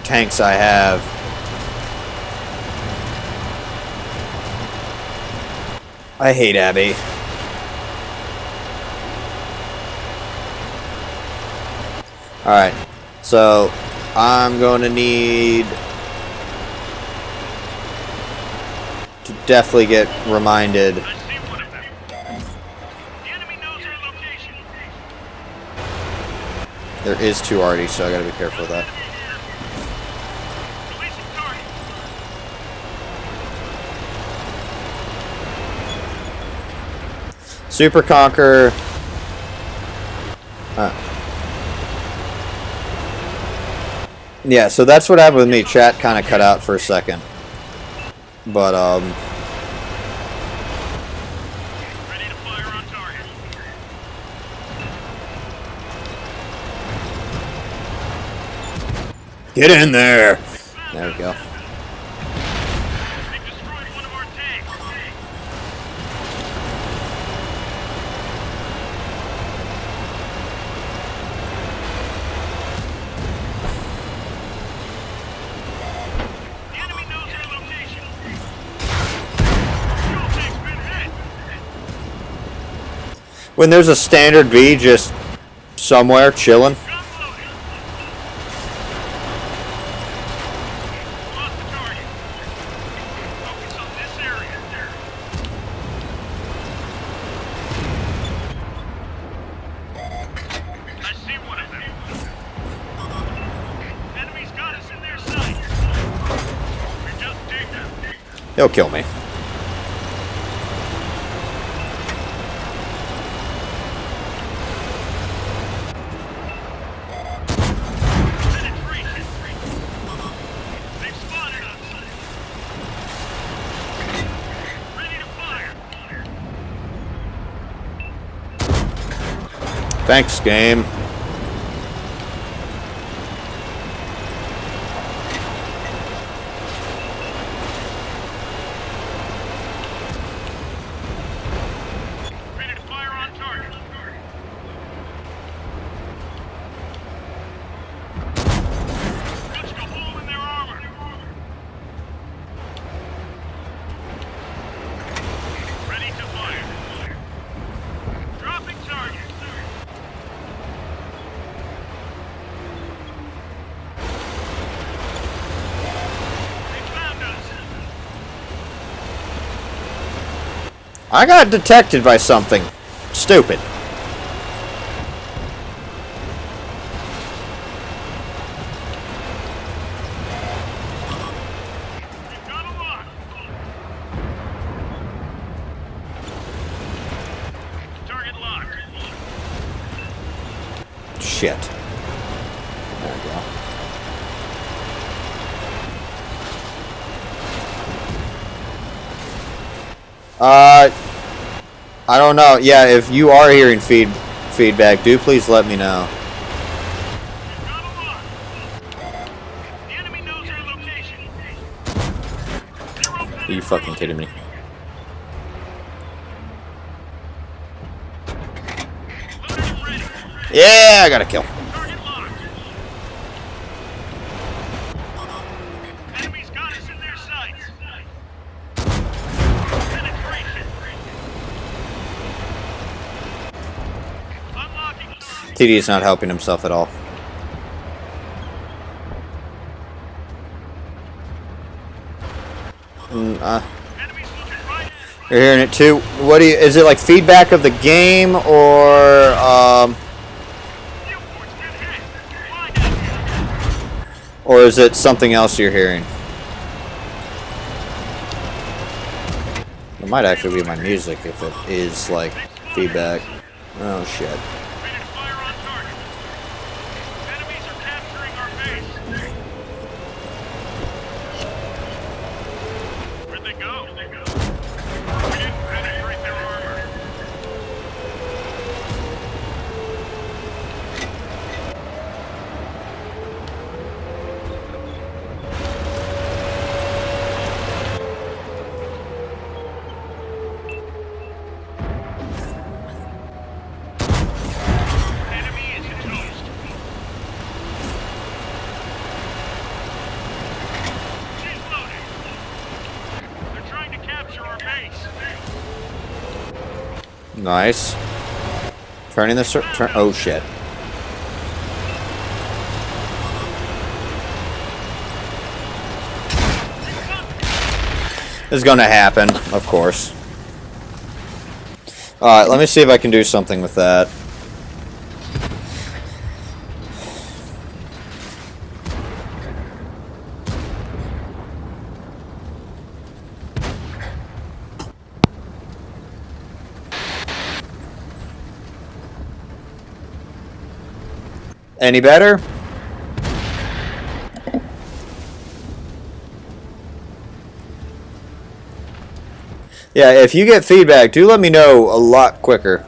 tanks I have. I hate Abby. Alright, so I'm going to need to definitely get reminded. I see one of them. The enemy knows our location. There is two already, so I gotta be careful with that. Releasing target. Super Conquer. Yeah, so that's what happened with me. Chat kind of cut out for a second. But, Ready to fire on target. get in there! There we go. They've destroyed one of our tanks. The enemy knows our location. Fuel tank's been hit. When there's a standard B just somewhere chilling. Gun loaded. Lost the target. Focus on this area. I see one of them. Enemy's got us in their sights. We're just digging. He'll kill me. Penetration. They've spotted us. Ready to fire. Thanks, game. Ready to fire on target. Punched a hole in their armor. Ready to fire. Dropping target. They found us. I got detected by something Stupid. We've got a lock. Target locked. Shit. There we go. I don't know. Yeah, if you are hearing feedback, do please let me know. We've got a lock. The enemy knows your location. Are you fucking kidding me? Loaded and ready. Yeah, I got a kill. Target locked. Enemy's got us in their sights. Penetration. Unlocking target. TD is not helping himself at all. Enemies looking right at us. You're hearing it too. What do you? Is it like feedback of the game or Viewport's been hit. Wide out. or is it something else you're hearing? It might actually be my music if it is like feedback. Oh shit. Ready to fire on target. Enemies are capturing our base. Where'd they go? We didn't penetrate their armor. Enemy is toast. She's loaded. They're trying to capture our base. Nice. Turning the turn. Oh shit. This is gonna happen, of course. Alright, let me see if I can do something with that. Any better? Yeah, if you get feedback, do let me know a lot quicker.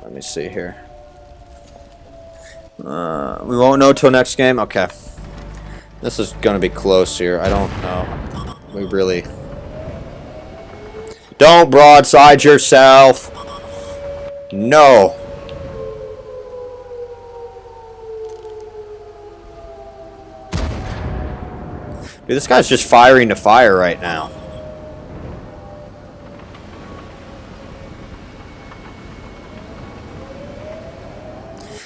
Let me see here. We won't know till next game? Okay. This is gonna be close here. I don't know. We really... Don't broadside yourself! No! Dude, this guy's just firing to fire right now.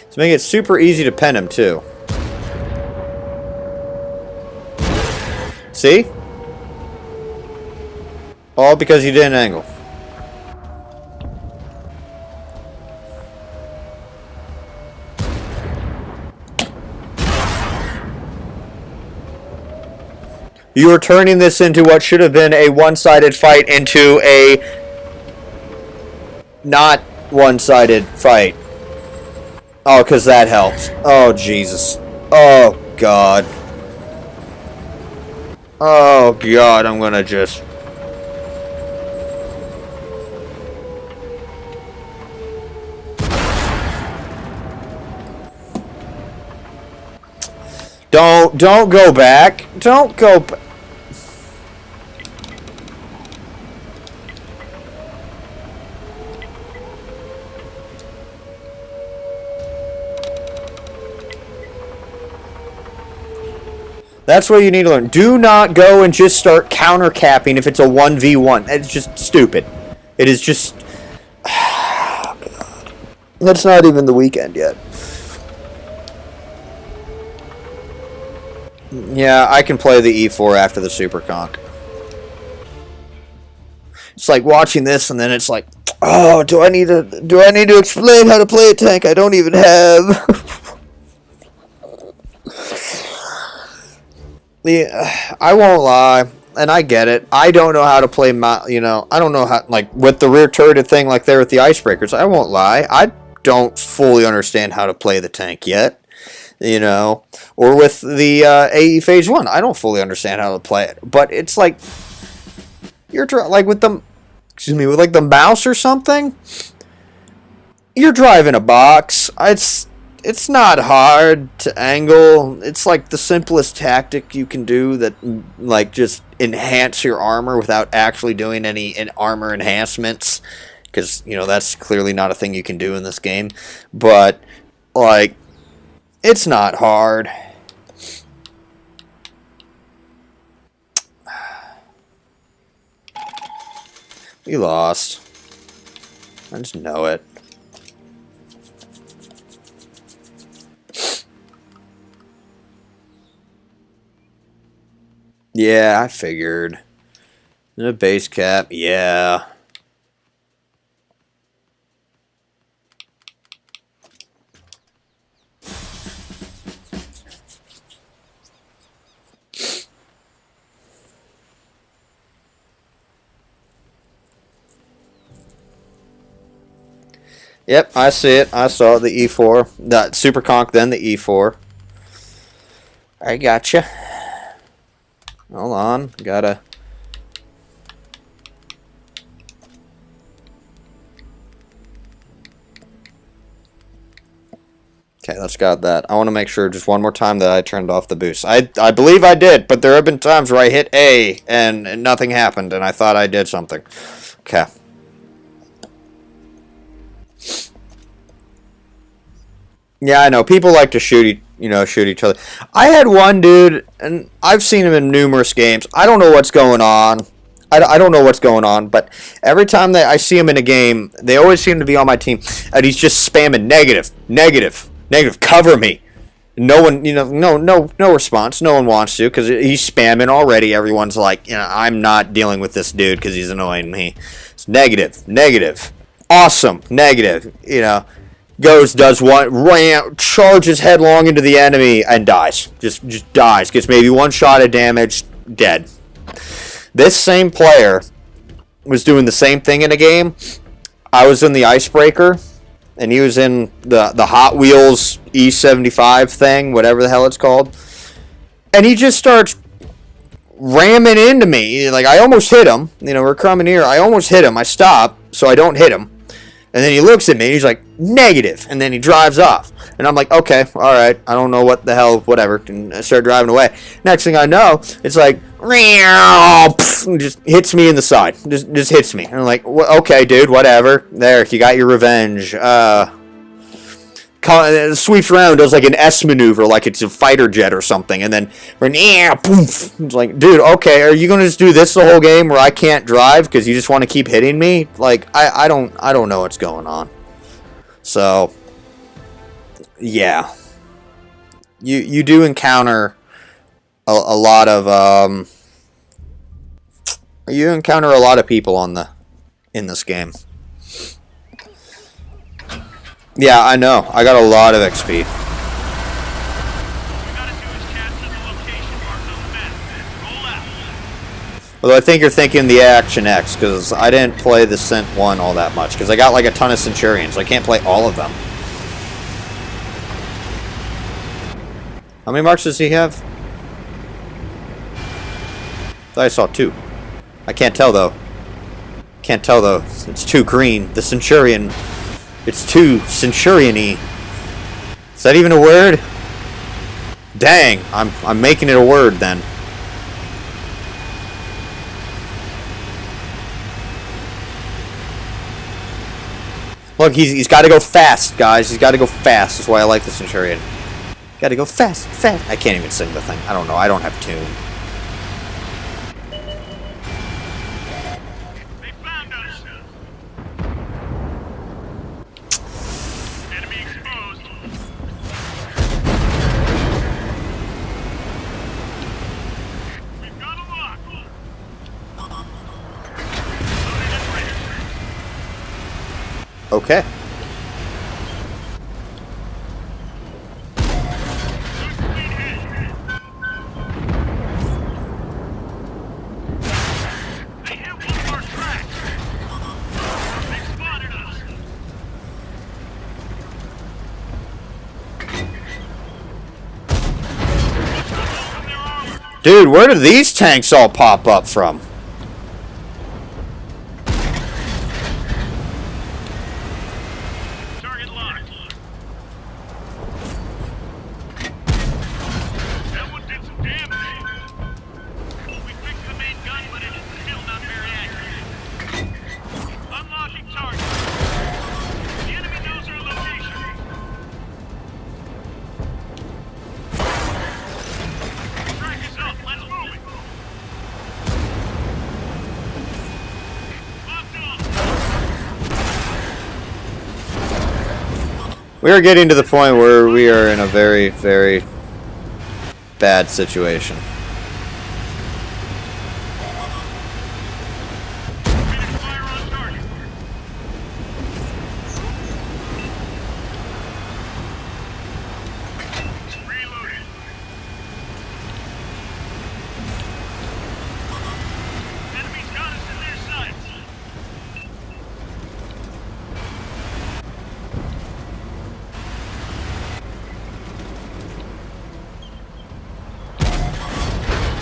It's making it super easy to pen him, too. See? All because you didn't angle. You are turning this into what should have been a one-sided fight into a not one-sided fight. Oh, because that helps. Oh, Jesus. Oh, God. Oh, God, I'm gonna just... Don't go back. Don't go back. That's what you need to learn. Do not go and just start counter-capping if it's a 1v1. It's just stupid. It is just... That's not even the weekend yet. Yeah, I can play the E4 after the Super Conk. It's like watching this and then it's like, oh, do I need to explain how to play a tank I don't even have? Yeah, I won't lie, and I get it. I don't know how to play I don't know how, like, with the rear turreted thing like there with the icebreakers, I won't lie. I don't fully understand how to play the tank yet, or with the AE Phase 1, I don't fully understand how to play it. But it's like, you're, like, with like the mouse or something, you're driving a box. It's not hard to angle. It's like the simplest tactic you can do that, like, just enhance your armor without actually doing any armor enhancements. Because, that's clearly not a thing you can do in this game. But, like, it's not hard. We lost. I just know it. Yeah, I figured. The base cap, yeah. Yep, I see it. I saw the E4. The Super Conk, then the E4. I gotcha. Hold on. Gotta... Okay, let's got that. I want to make sure just one more time that I turned off the boost. I believe I did, but there have been times where I hit A and nothing happened, and I thought I did something. Okay. Yeah, I know. People like to shoot each other. I had one dude, and I've seen him in numerous games. I don't know what's going on. I don't know what's going on, but every time that I see him in a game, they always seem to be on my team, and he's just spamming negative, negative, negative, cover me. No one, no response. No one wants to, because he's spamming already. Everyone's like, I'm not dealing with this dude because he's annoying me. It's negative, negative, awesome, negative, Goes, does one, charges headlong into the enemy, and dies. Just dies. Gets maybe one shot of damage, dead. This same player was doing the same thing in a game. I was in the Icebreaker, and he was in the Hot Wheels E75 thing, whatever the hell it's called. And he just starts ramming into me. Like, I almost hit him. We're coming here. I almost hit him. I stop, so I don't hit him. And then he looks at me, and he's like, negative, and then he drives off. And I'm like, okay, all right, I don't know what the hell, whatever, and I start driving away. Next thing I know, it's like, just hits me in the side, just hits me. And I'm like, okay, dude, whatever, there, you got your revenge. Sweeps around, does like an S maneuver, like it's a fighter jet or something, and then, poof. It's like, dude, okay, are you gonna just do this the whole game where I can't drive because you just want to keep hitting me? Like, I don't know what's going on. So, yeah, you do encounter a lot of people in this game. Yeah, I know. I got a lot of XP. All you gotta do is capture the location marked on the map. Roll out. Although I think you're thinking the Action X, because I didn't play the Cent 1 all that much, because I got like a ton of Centurions. I can't play all of them. How many marks does he have? Thought I saw 2. I can't tell though. It's too green. The Centurion... It's too Centurion-y. Is that even a word? Dang, I'm making it a word then. Look, he's got to go fast, guys. He's got to go fast. That's why I like the Centurion. Gotta go fast, fast. I can't even sing the thing. I don't know. I don't have tune. They found us. Enemy exposed. We've got a lock. Loaded and ready. Okay. Good speed ahead. They hit one of our tracks. They spotted us. Open their armor. Dude, where did these tanks all pop up from? Target locked. That one did some damage. We fixed the main gun, but it's still not very accurate. Unlocking target. The enemy knows our location. Track is up. Let's move it. Locked on. We are getting to the point where we are in a very, very bad situation. Ready to fire on target. Reloading. Enemies got us in their sights.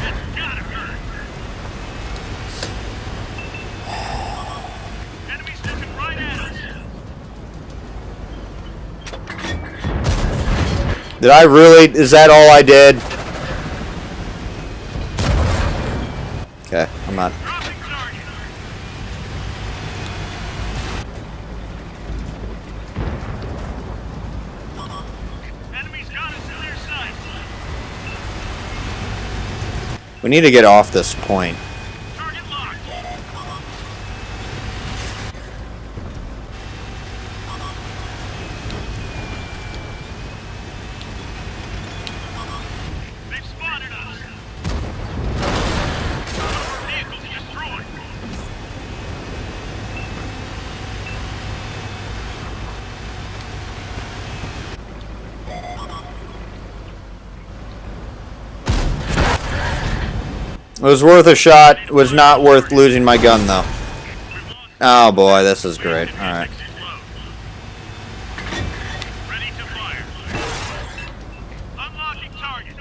That's gotta hurt. Enemies looking right at us. Did I really? Is that all I did? Okay, I'm not. Dropping target. Enemies got us in their sights. We need to get off this point. Target locked. They've spotted us. Vehicles destroyed. It was worth a shot. It was not worth losing my gun, though. Oh boy, this is great. Alright. Ready to fire. Unlocking target.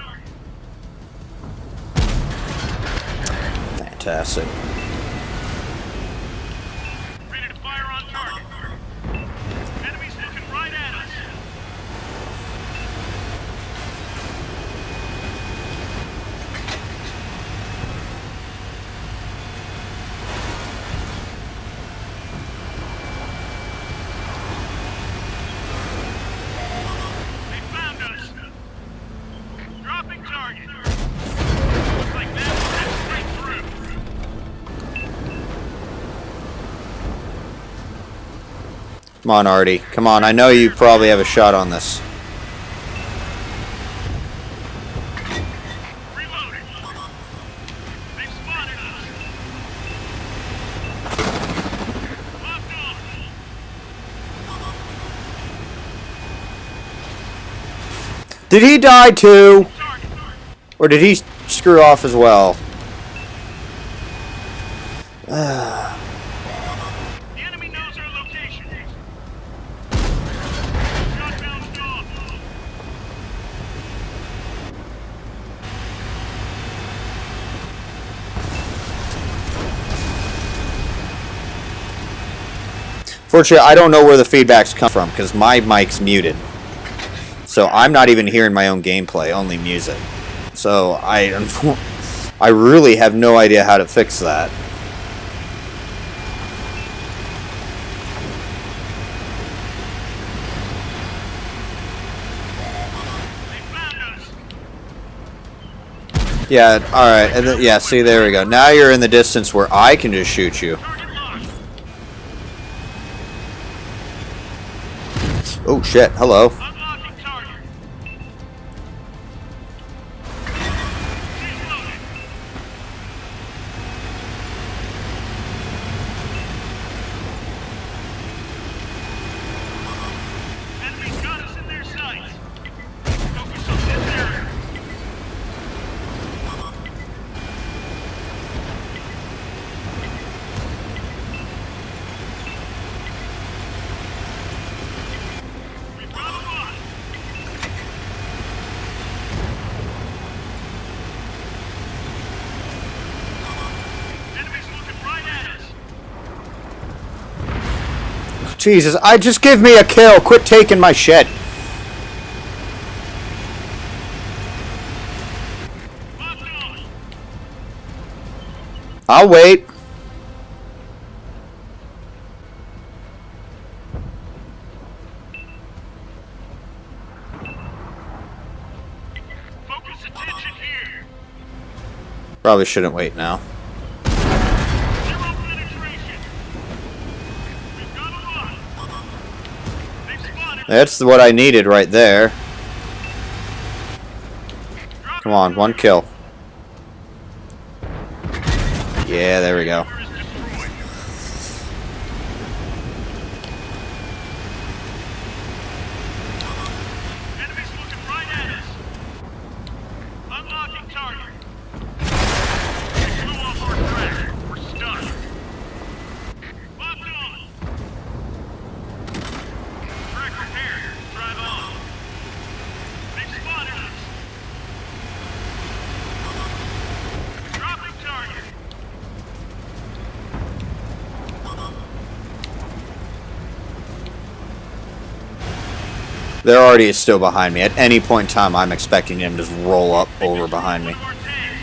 Fantastic. Ready to fire on target. Enemies looking right at us. They found us. Dropping target. Looks like that one head straight through. Come on, Artie. Come on. I know you probably have a shot on this. Reloading. They've spotted us. Locked on. Did he die too? Target. Or did he screw off as well? The enemy knows our location. Shotgun's off. Fortunately, I don't know where the feedbacks come from because my mic's muted. So I'm not even hearing my own gameplay, only music. So I really have no idea how to fix that. They found Yeah, alright. And then, yeah, see, there we go. Now you're in the distance where I can just shoot you. Target locked. Oh, shit. Hello. Unlocking target. She's loaded. Enemy's got us in their sights. Focus on this area. We've got a lot. Enemy's looking right at us. Jesus, just give me a kill. Quit taking my shit. Locked on. I'll wait. Focus attention here. Probably shouldn't wait now. Zero penetration. We've got a lot. They've spotted. That's what I needed right there. Drop Come on, one kill. Yeah, there we go. Tower is destroyed. Enemy's looking right at us. Unlocking target. They blew off our track. We're stuck. Locked on. Track repaired. Drive on. They've spotted us. Dropping target. They're already still behind me. At any point in time, I'm expecting them to just roll up over behind me. One of our tanks.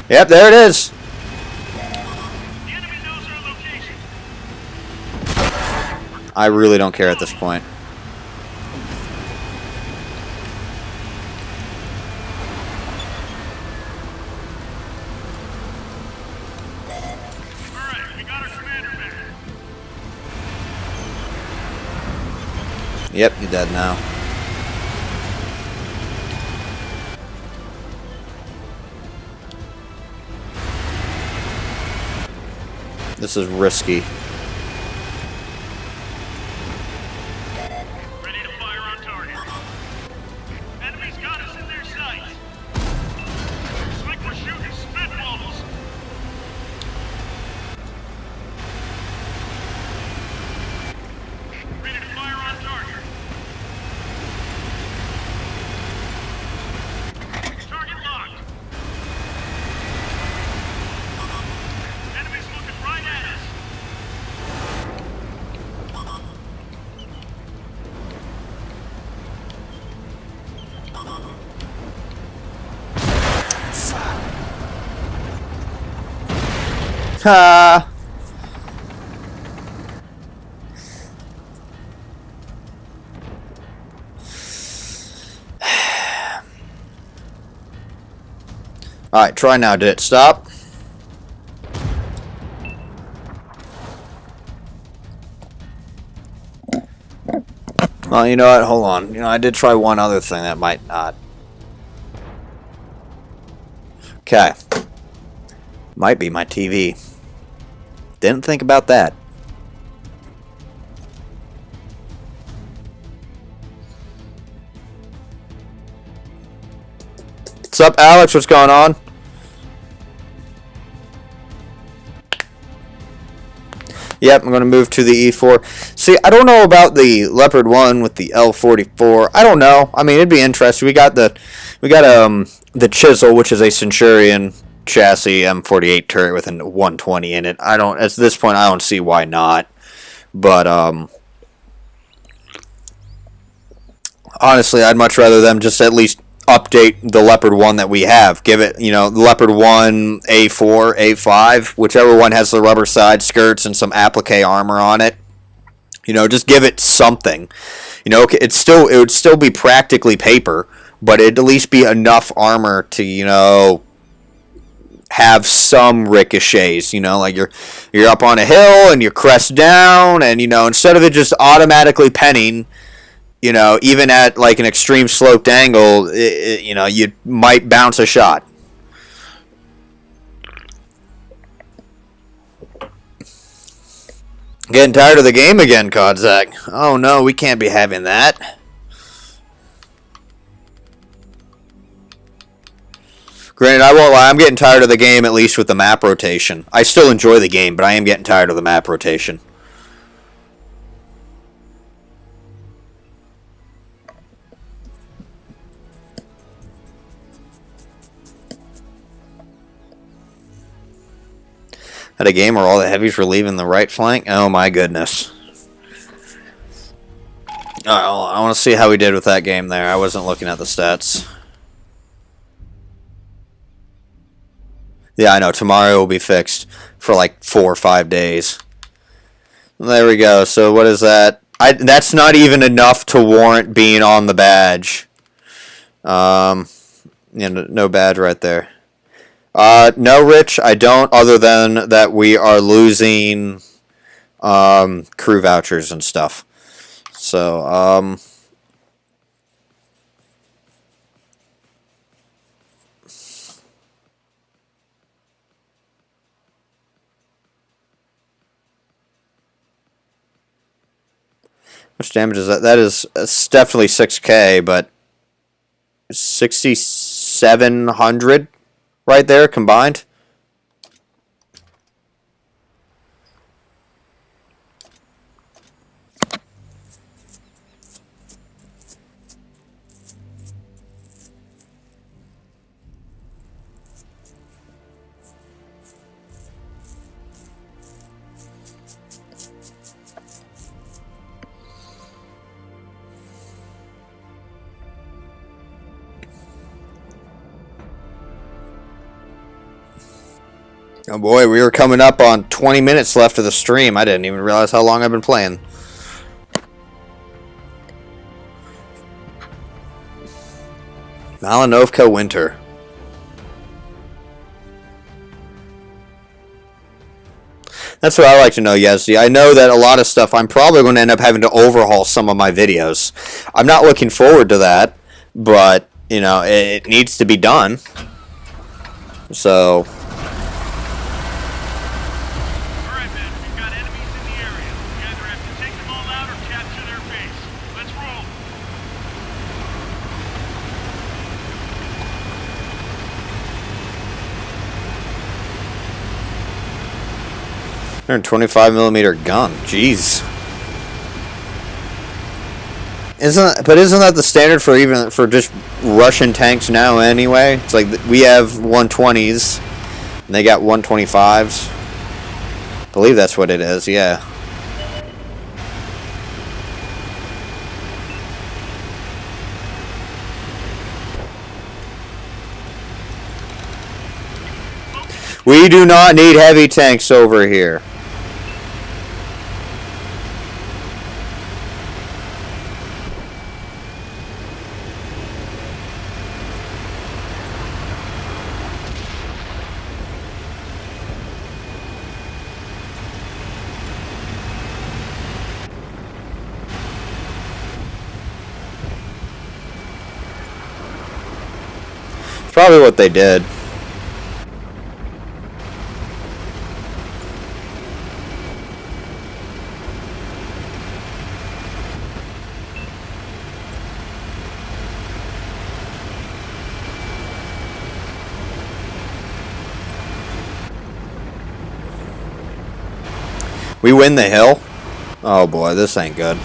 Yep, there it is. The enemy knows our location. I really don't care at this point. Alright, we got our commander back. Yep, you're dead now. This is risky. Ready to fire on target. Enemy's got us in their sights. Looks like we're shooting spitballs. Ready to fire on target. Target locked. Enemy's looking right at us. Ha! Alright, try now. Did it stop? Well, you know what? Hold on. You know, I did try one other thing that might not. Okay. Might be my TV. Didn't think about that. What's up, Alex? What's going on? Yep, I'm going to move to the E4. See, I don't know about the Leopard 1 with the L44. I don't know. I mean, it'd be interesting. We got the Chisel, which is a Centurion chassis M48 turret with a 120 in it. At this point I don't see why not. But honestly, I'd much rather them just at least update the Leopard 1 that we have. Give it, you know, Leopard 1, A4, A5, whichever one has the rubber side skirts and some applique armor on it. You know, just give it something. You know, it would still be practically paper, but it'd at least be enough armor to, you know, have some ricochets. You know, like you're up on a hill and you crest down, and you know, instead of it just automatically penning, you know, even at like an extreme sloped angle, you know, you might bounce a shot. Getting tired of the game again, Kodzak. Oh no, we can't be having that. Granted, I won't lie, I'm getting tired of the game, at least with the map rotation. I still enjoy the game, but I am getting tired of the map rotation. At a game where all the heavies were leaving the right flank? Oh my goodness. I want to see how we did with that game there. I wasn't looking at the stats. Yeah, I know. Tomorrow will be fixed for like 4 or 5 days. There we go. So what is that? That's not even enough to warrant being on the badge. Yeah, no badge right there. No, Rich, I don't, other than that we are losing crew vouchers and stuff. So, much damage is that? That is definitely 6K, but 6,700 right there combined. Oh boy, we were coming up on 20 minutes left of the stream. I didn't even realize how long I've been playing. Malinovka Winter. That's what I like to know, Yezdi. I know that a lot of stuff I'm probably going to end up having to overhaul some of my videos. I'm not looking forward to that, but, you know, it needs to be done. So... Alright, men, we've got enemies in the area. We either have to take them all out or capture their base. Let's roll. 125mm gun. Jeez. Isn't that the standard for even for just Russian tanks now anyway? It's like we have 120s and they got 125s. I believe that's what it is, yeah. We do not need heavy tanks over here. Probably what they did. We win the hill? Oh boy, this ain't good.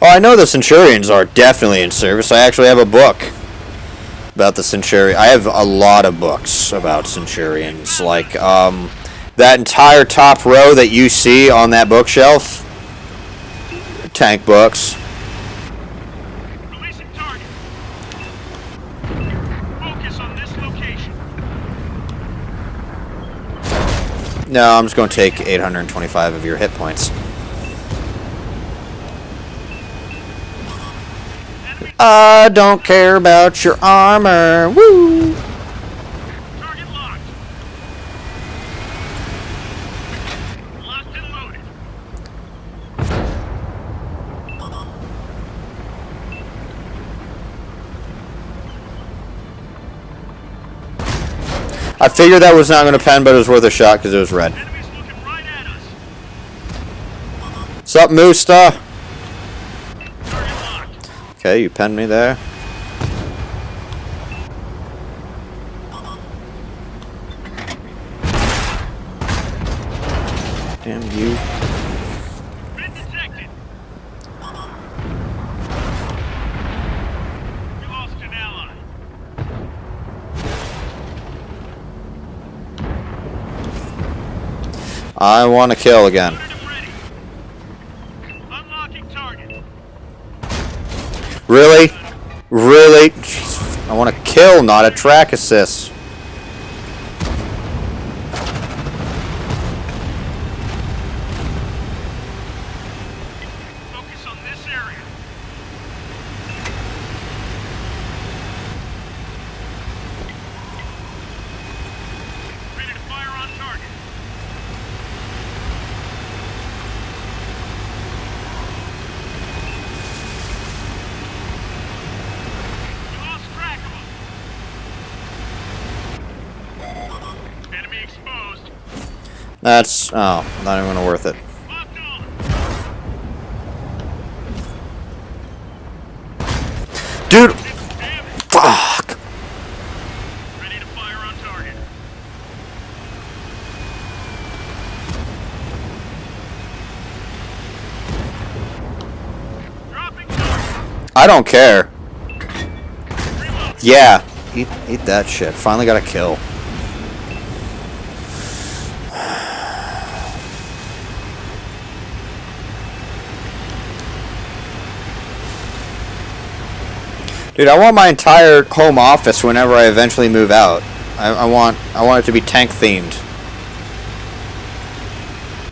Oh, I know the Centurions are definitely in service. I actually have a book about the Centurion. I have a lot of books about Centurions. Like, that entire top row that you see on that bookshelf, tank books. No, I'm just going to take 825 of your hit points. I don't care about your armor. Woo! Target locked. Locked and loaded. I figured that was not going to pen, but it was worth a shot because it was red. Enemies looking right at us. Sup, Moosta? Target locked. Okay, you penned me there. Damn you. Been detected. We lost an ally. I want to kill again. Loaded and ready. Unlocking target. Really? Really? Jeez, I want to kill, not a track assist. Focus on this area. Ready to fire on target. We lost track of him. Enemy exposed. That's, oh, not even worth it. Locked on. Dude, Did some damage. fuck. Ready to fire on target. Dropping target. I don't care. Reload. Yeah, eat that shit. Finally got a kill. Dude, I want my entire home office whenever I eventually move out. I want it to be tank themed.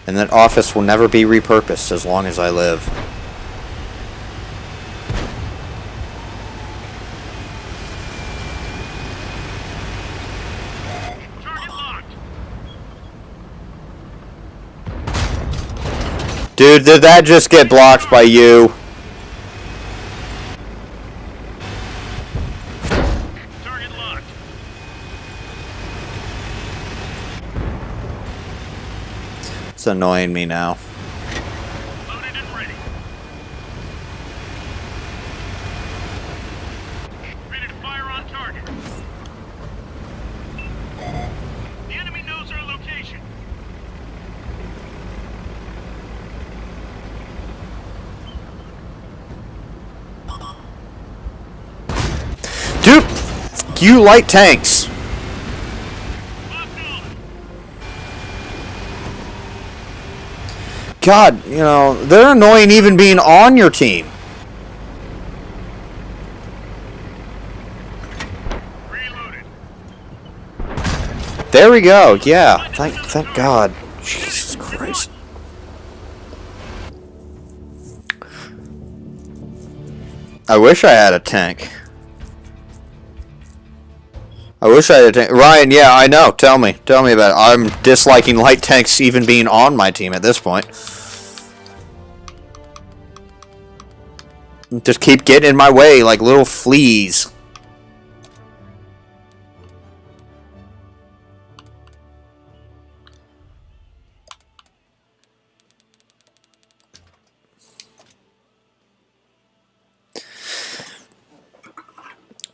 And that office will never be repurposed as long as I live. Target locked. Dude, did that just get blocked by you? Target locked. It's annoying me now. Loaded and ready. Ready to fire on target. The enemy knows our location. Dude, you light tanks. Locked on. God, you know, they're annoying even being on your team. Reloaded. There we go. Yeah. Thank God. Jesus Christ. I wish I had a tank. I wish I had a tank. Ryan, yeah, I know. Tell me about it. I'm disliking light tanks even being on my team at this point. Just keep getting in my way like little fleas.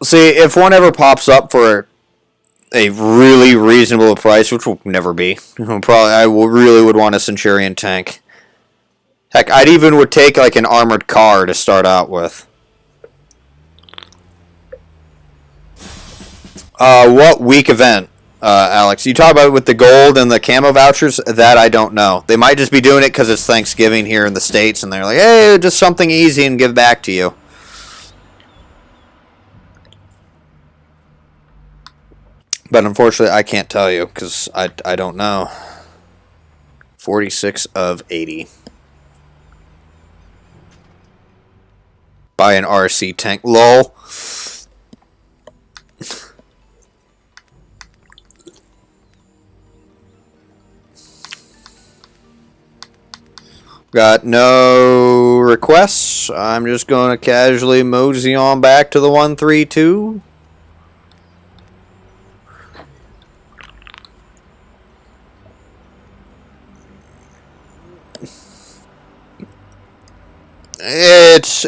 See, if one ever pops up for a really reasonable price, which will never be, probably I really would want a Centurion tank. Heck, I'd even would take like an armored car to start out with. What week event, Alex? You talk about it with the gold and the camo vouchers? That I don't know. They might just be doing it because it's Thanksgiving here in the States, and they're like, hey, just something easy and give back to you. But unfortunately, I can't tell you because I don't know. 46 of 80. By an RC tank. Lol. Got no requests. I'm just going to casually mosey on back to the 132.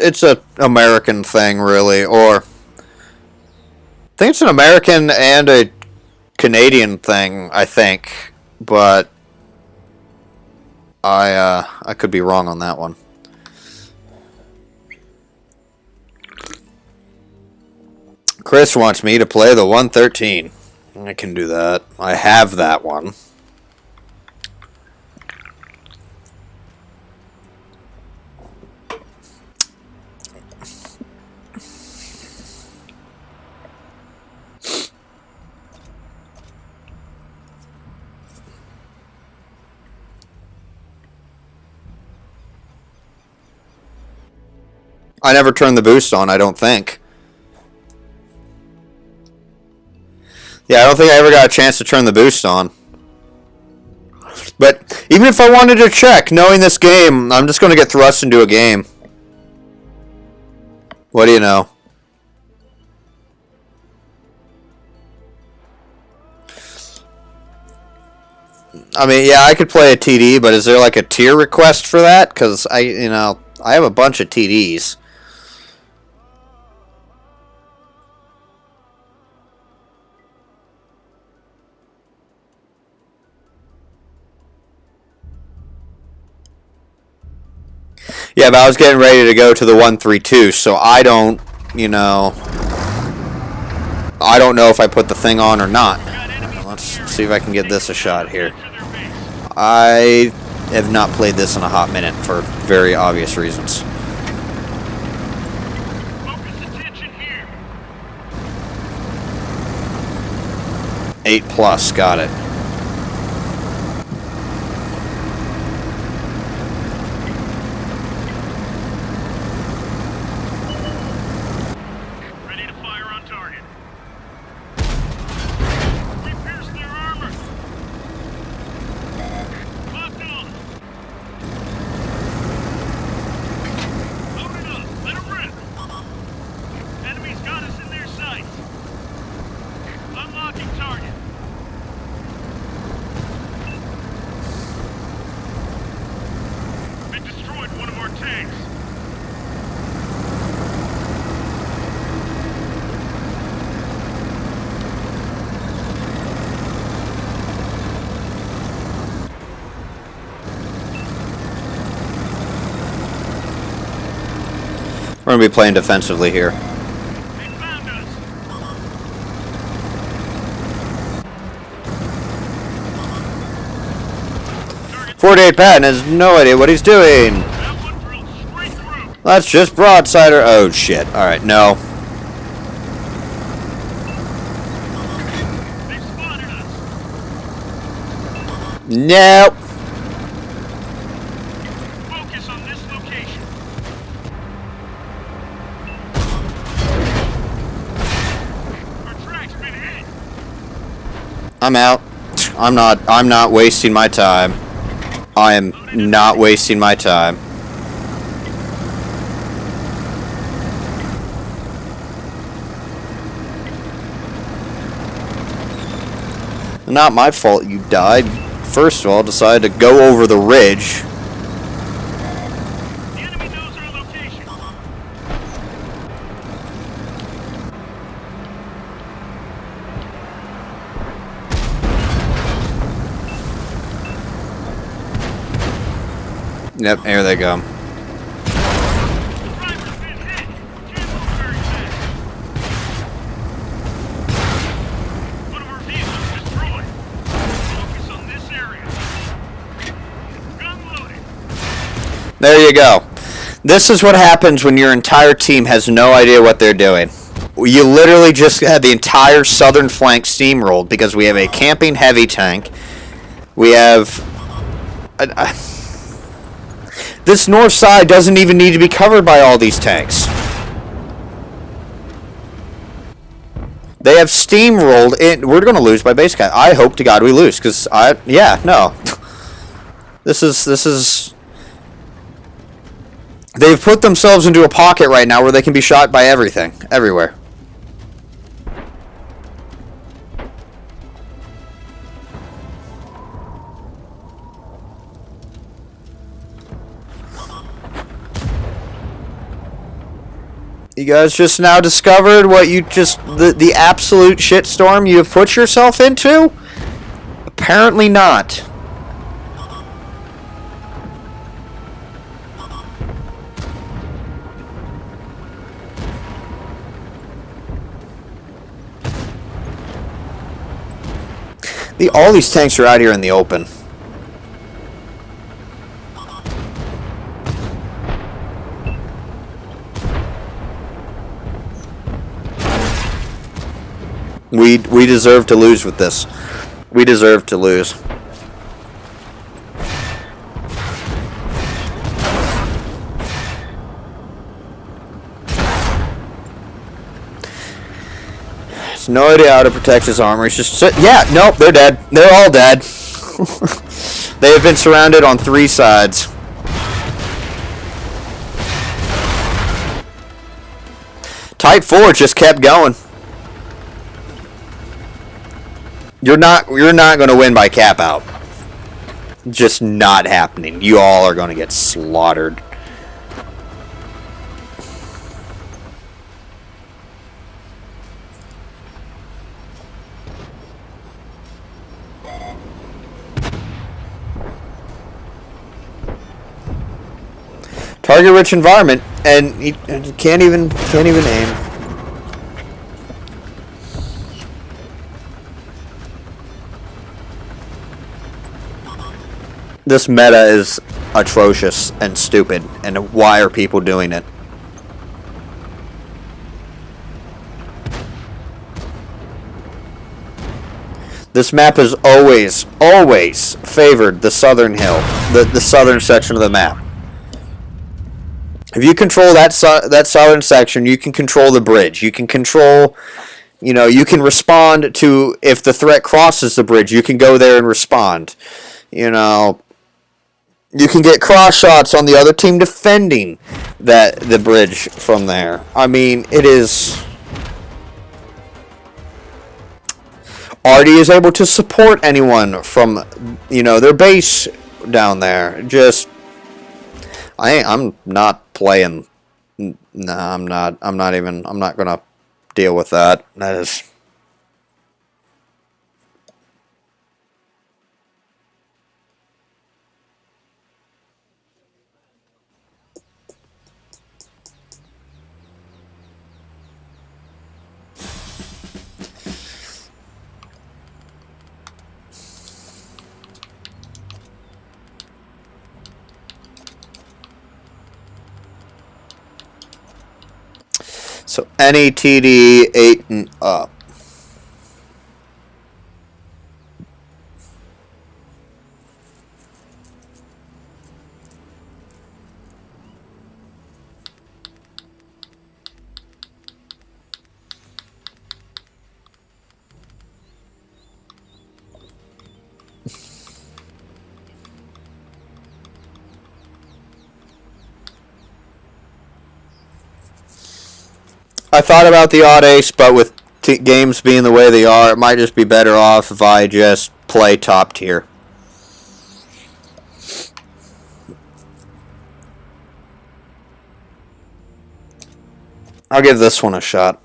It's a American thing, really, or I think it's an American and a Canadian thing, I think, but I could be wrong on that one. Chris wants me to play the 113. I can do that. I have that one. I never turned the boost on, I don't think. Yeah, I don't think I ever got a chance to turn the boost on. But even if I wanted to check, knowing this game, I'm just going to get thrust into a game. What do you know? I mean, yeah, I could play a TD, but is there like a tier request for that? Because I have a bunch of TDs. Yeah, but I was getting ready to go to the 132, so I don't know if I put the thing on or not. Let's see if I can get this a shot here. I have not played this in a hot minute for very obvious reasons. Focus attention here. 8+, got it. Ready to fire on target. We pierced their armor. Locked on. Load it up. Let them rip. Enemies got us in their sights. Unlocking target. They destroyed one of our tanks. We're going to be playing defensively here. They found us. 48 Patton has no idea what he's doing. That one drilled straight through. That's just broadsider. Oh, shit. Alright, no. They've spotted us. Nope. Focus on this location. Our track's been hit. I'm out. I'm not wasting my time. I am not wasting my time. Not my fault you died. First of all, decided to go over the ridge. The enemy knows our location. Yep, here they go. Driver's been hit. Can't move very fast. One of our vehicles destroyed. Focus on this area. Gun loaded. There you go. This is what happens when your entire team has no idea what they're doing. You literally just had the entire southern flank steamrolled because we have a camping heavy tank. We have This north side doesn't even need to be covered by all these tanks. They have steamrolled in. We're going to lose by base count. I hope to God we lose, because yeah, no. This is. They've put themselves into a pocket right now where they can be shot by everything, everywhere. You guys just now discovered what you just the absolute shitstorm you have put yourself into? Apparently not. All these tanks are out here in the open. We deserve to lose with this. We deserve to lose. Has no idea how to protect his armor. He's just yeah, nope, they're dead. They're all dead. They have been surrounded on 3 sides. Type 4 just kept going. You're not going to win by cap out. Just not happening. You all are going to get slaughtered. Target rich environment, and he can't even aim. This meta is atrocious and stupid, and why are people doing it? This map has always favored the southern hill, the southern section of the map. If you control that southern section, you can control the bridge. You can control, you can respond to, if the threat crosses the bridge, you can go there and respond. You can get cross shots on the other team defending the bridge from there. I mean, it is. Artie is able to support anyone from, their base down there. Just, I'm not playing. No, I'm not gonna deal with that. That is. So any TD 8 and up. I thought about the odd ace, but with games being the way they are, it might just be better off if I just play top tier. I'll give this one a shot.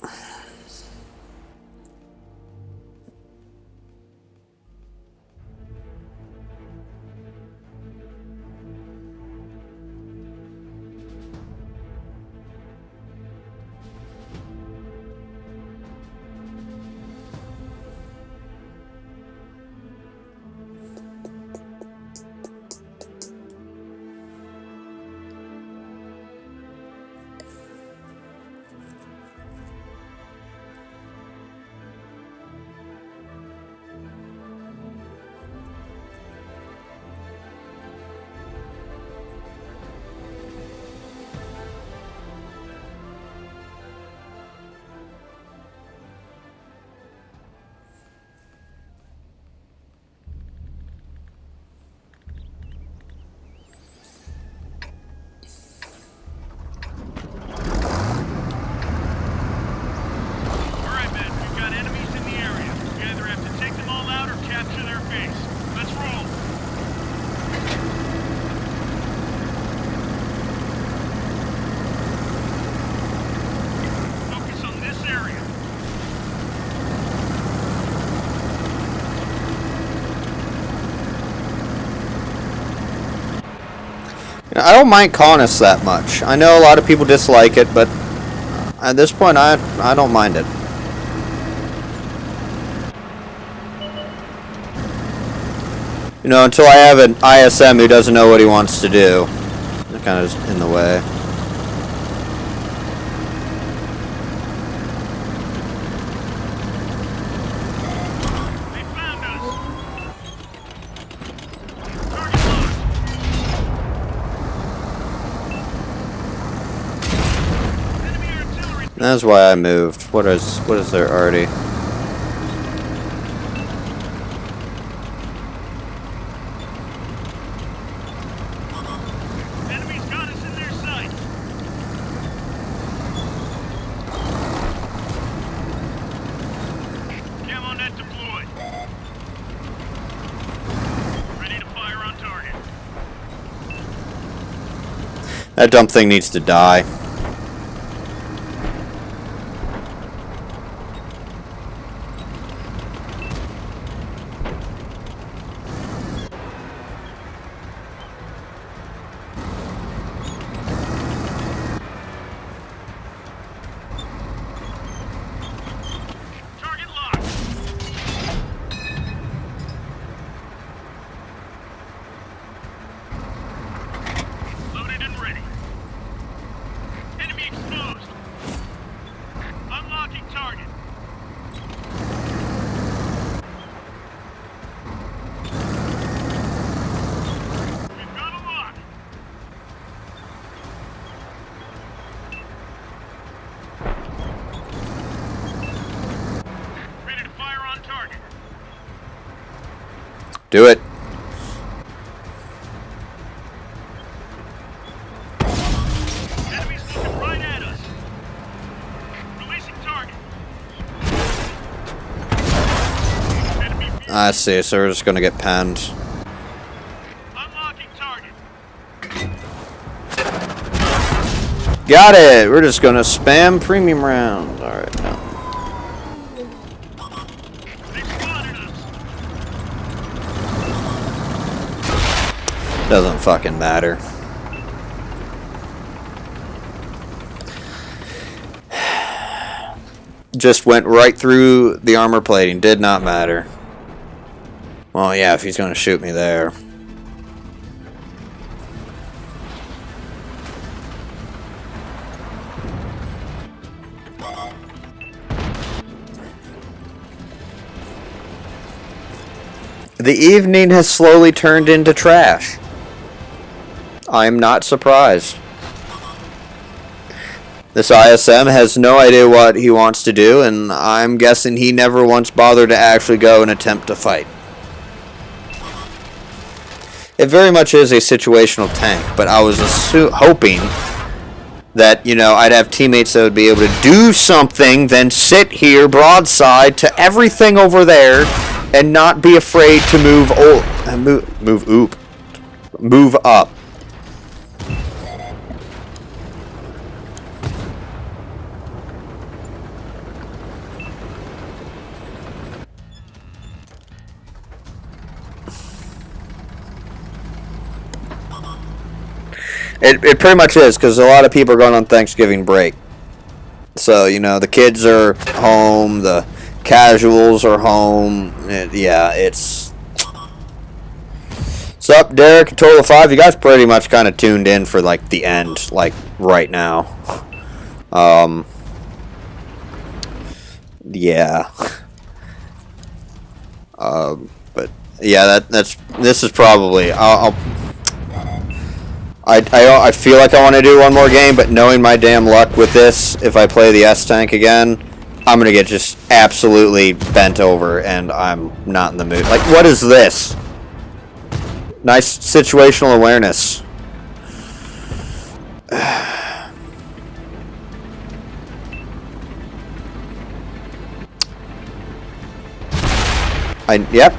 I don't mind Caunus that much. I know a lot of people dislike it, but at this point, I don't mind it. You know, until I have an ISM who doesn't know what he wants to do. That kind of is in the way. They found us. Target locked. Enemy artillery. That's why I moved. What is there already? Enemy's got us in their sights. Camo net deployed. Ready to fire on target. That dumb thing needs to die. Target locked. Loaded and ready. Enemy exposed. Unlocking target. We've got a lock. Ready to fire on target. Do it. Enemies looking right at us. Releasing target. Enemy view. I see, so we're just gonna get penned. Unlocking target. Got it! We're just gonna spam premium round. Alright, no. They spotted us. Doesn't fucking matter. Just went right through the armor plating. Did not matter. Well, yeah, if he's gonna shoot me there. The evening has slowly turned into trash. I'm not surprised. This ISM has no idea what he wants to do, and I'm guessing he never once bothered to actually go and attempt to fight. It very much is a situational tank, but I was hoping that, you know, I'd have teammates that would be able to do something, then sit here broadside to everything over there, and not be afraid to move up. It pretty much is, because a lot of people are going on Thanksgiving break. So, you know, the kids are home, the casuals are home. Yeah, it's... What's up, Derek? Total of 5. You guys pretty much kind of tuned in for, like, the end, like, right now. Yeah. But, yeah, this is probably... I feel like I want to do one more game, but knowing my damn luck with this, if I play the S-Tank again, I'm going to get just absolutely bent over, and I'm not in the mood. Like, what is this? Nice situational awareness. Yep.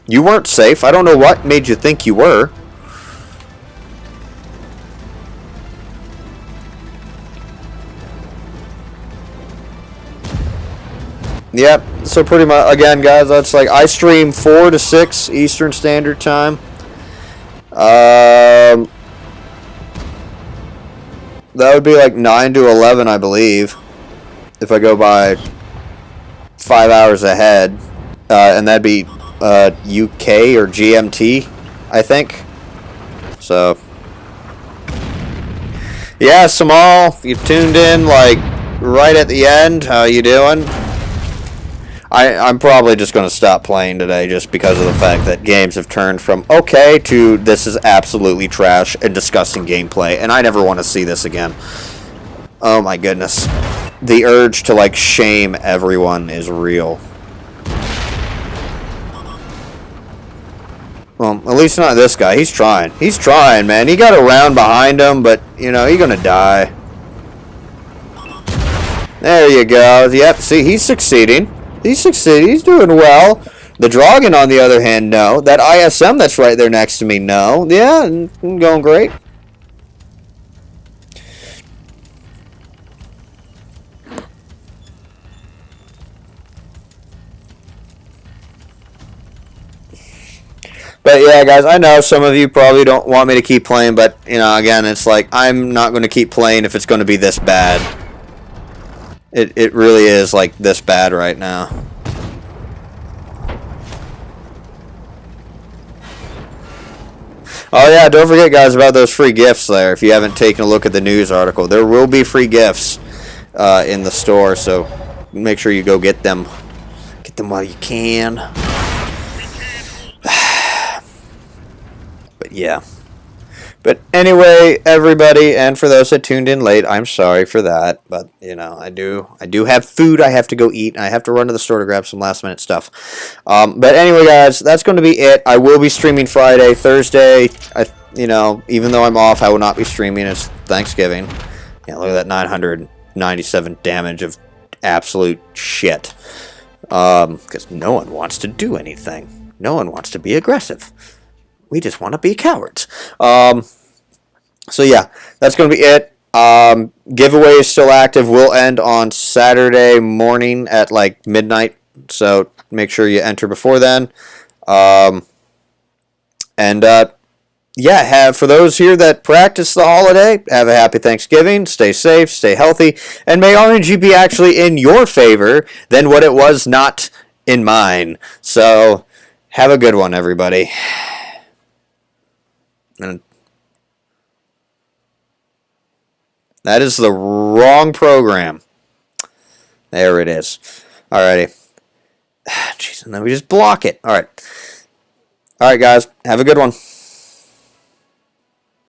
You weren't safe. I don't know what made you think you were. Yep, so pretty much, again, guys, that's like, I stream 4 to 6 Eastern Standard Time. That would be like 9 to 11, I believe, if I go by 5 hours ahead. And that'd be UK or GMT, I think. So, yeah, Samal, you tuned in like right at the end. How you doing? I'm probably just going to stop playing today just because of the fact that games have turned from okay to this is absolutely trash and disgusting gameplay, and I never want to see this again. Oh my goodness. The urge to like shame everyone is real. Well, at least not this guy. He's trying. He's trying, man. He got a round behind him, but, you know, he's going to die. There you go. Yep, see, he's succeeding. He's succeeding. He's doing well. The Dragon, on the other hand, no. That ISM that's right there next to me, no. Yeah, going great. But yeah, guys, I know some of you probably don't want me to keep playing, but, you know, again, it's like, I'm not going to keep playing if it's going to be this bad. It really is, like, this bad right now. Oh yeah, don't forget, guys, about those free gifts there. If you haven't taken a look at the news article, there will be free gifts in the store, so make sure you go get them. Get them while you can. But yeah. But anyway, everybody, and for those that tuned in late, I'm sorry for that. But, you know, I do have food I have to go eat, and I have to run to the store to grab some last-minute stuff. But anyway, guys, that's going to be it. I will be streaming Friday. Thursday, you know, even though I'm off, I will not be streaming. It's Thanksgiving. Yeah, look at that 997 damage of absolute shit. Because no one wants to do anything. No one wants to be aggressive. We just want to be cowards. So yeah, that's going to be it. Giveaway is still active. Will end on Saturday morning at like midnight. So make sure you enter before then. Yeah, for those here that practice the holiday, have a happy Thanksgiving. Stay safe, stay healthy, and may RNG be actually in your favor than what it was not in mine. So have a good one, everybody. And that is the wrong program. There it is. Alrighty. Jeez, and then we just block it. Alright. Alright, guys. Have a good one.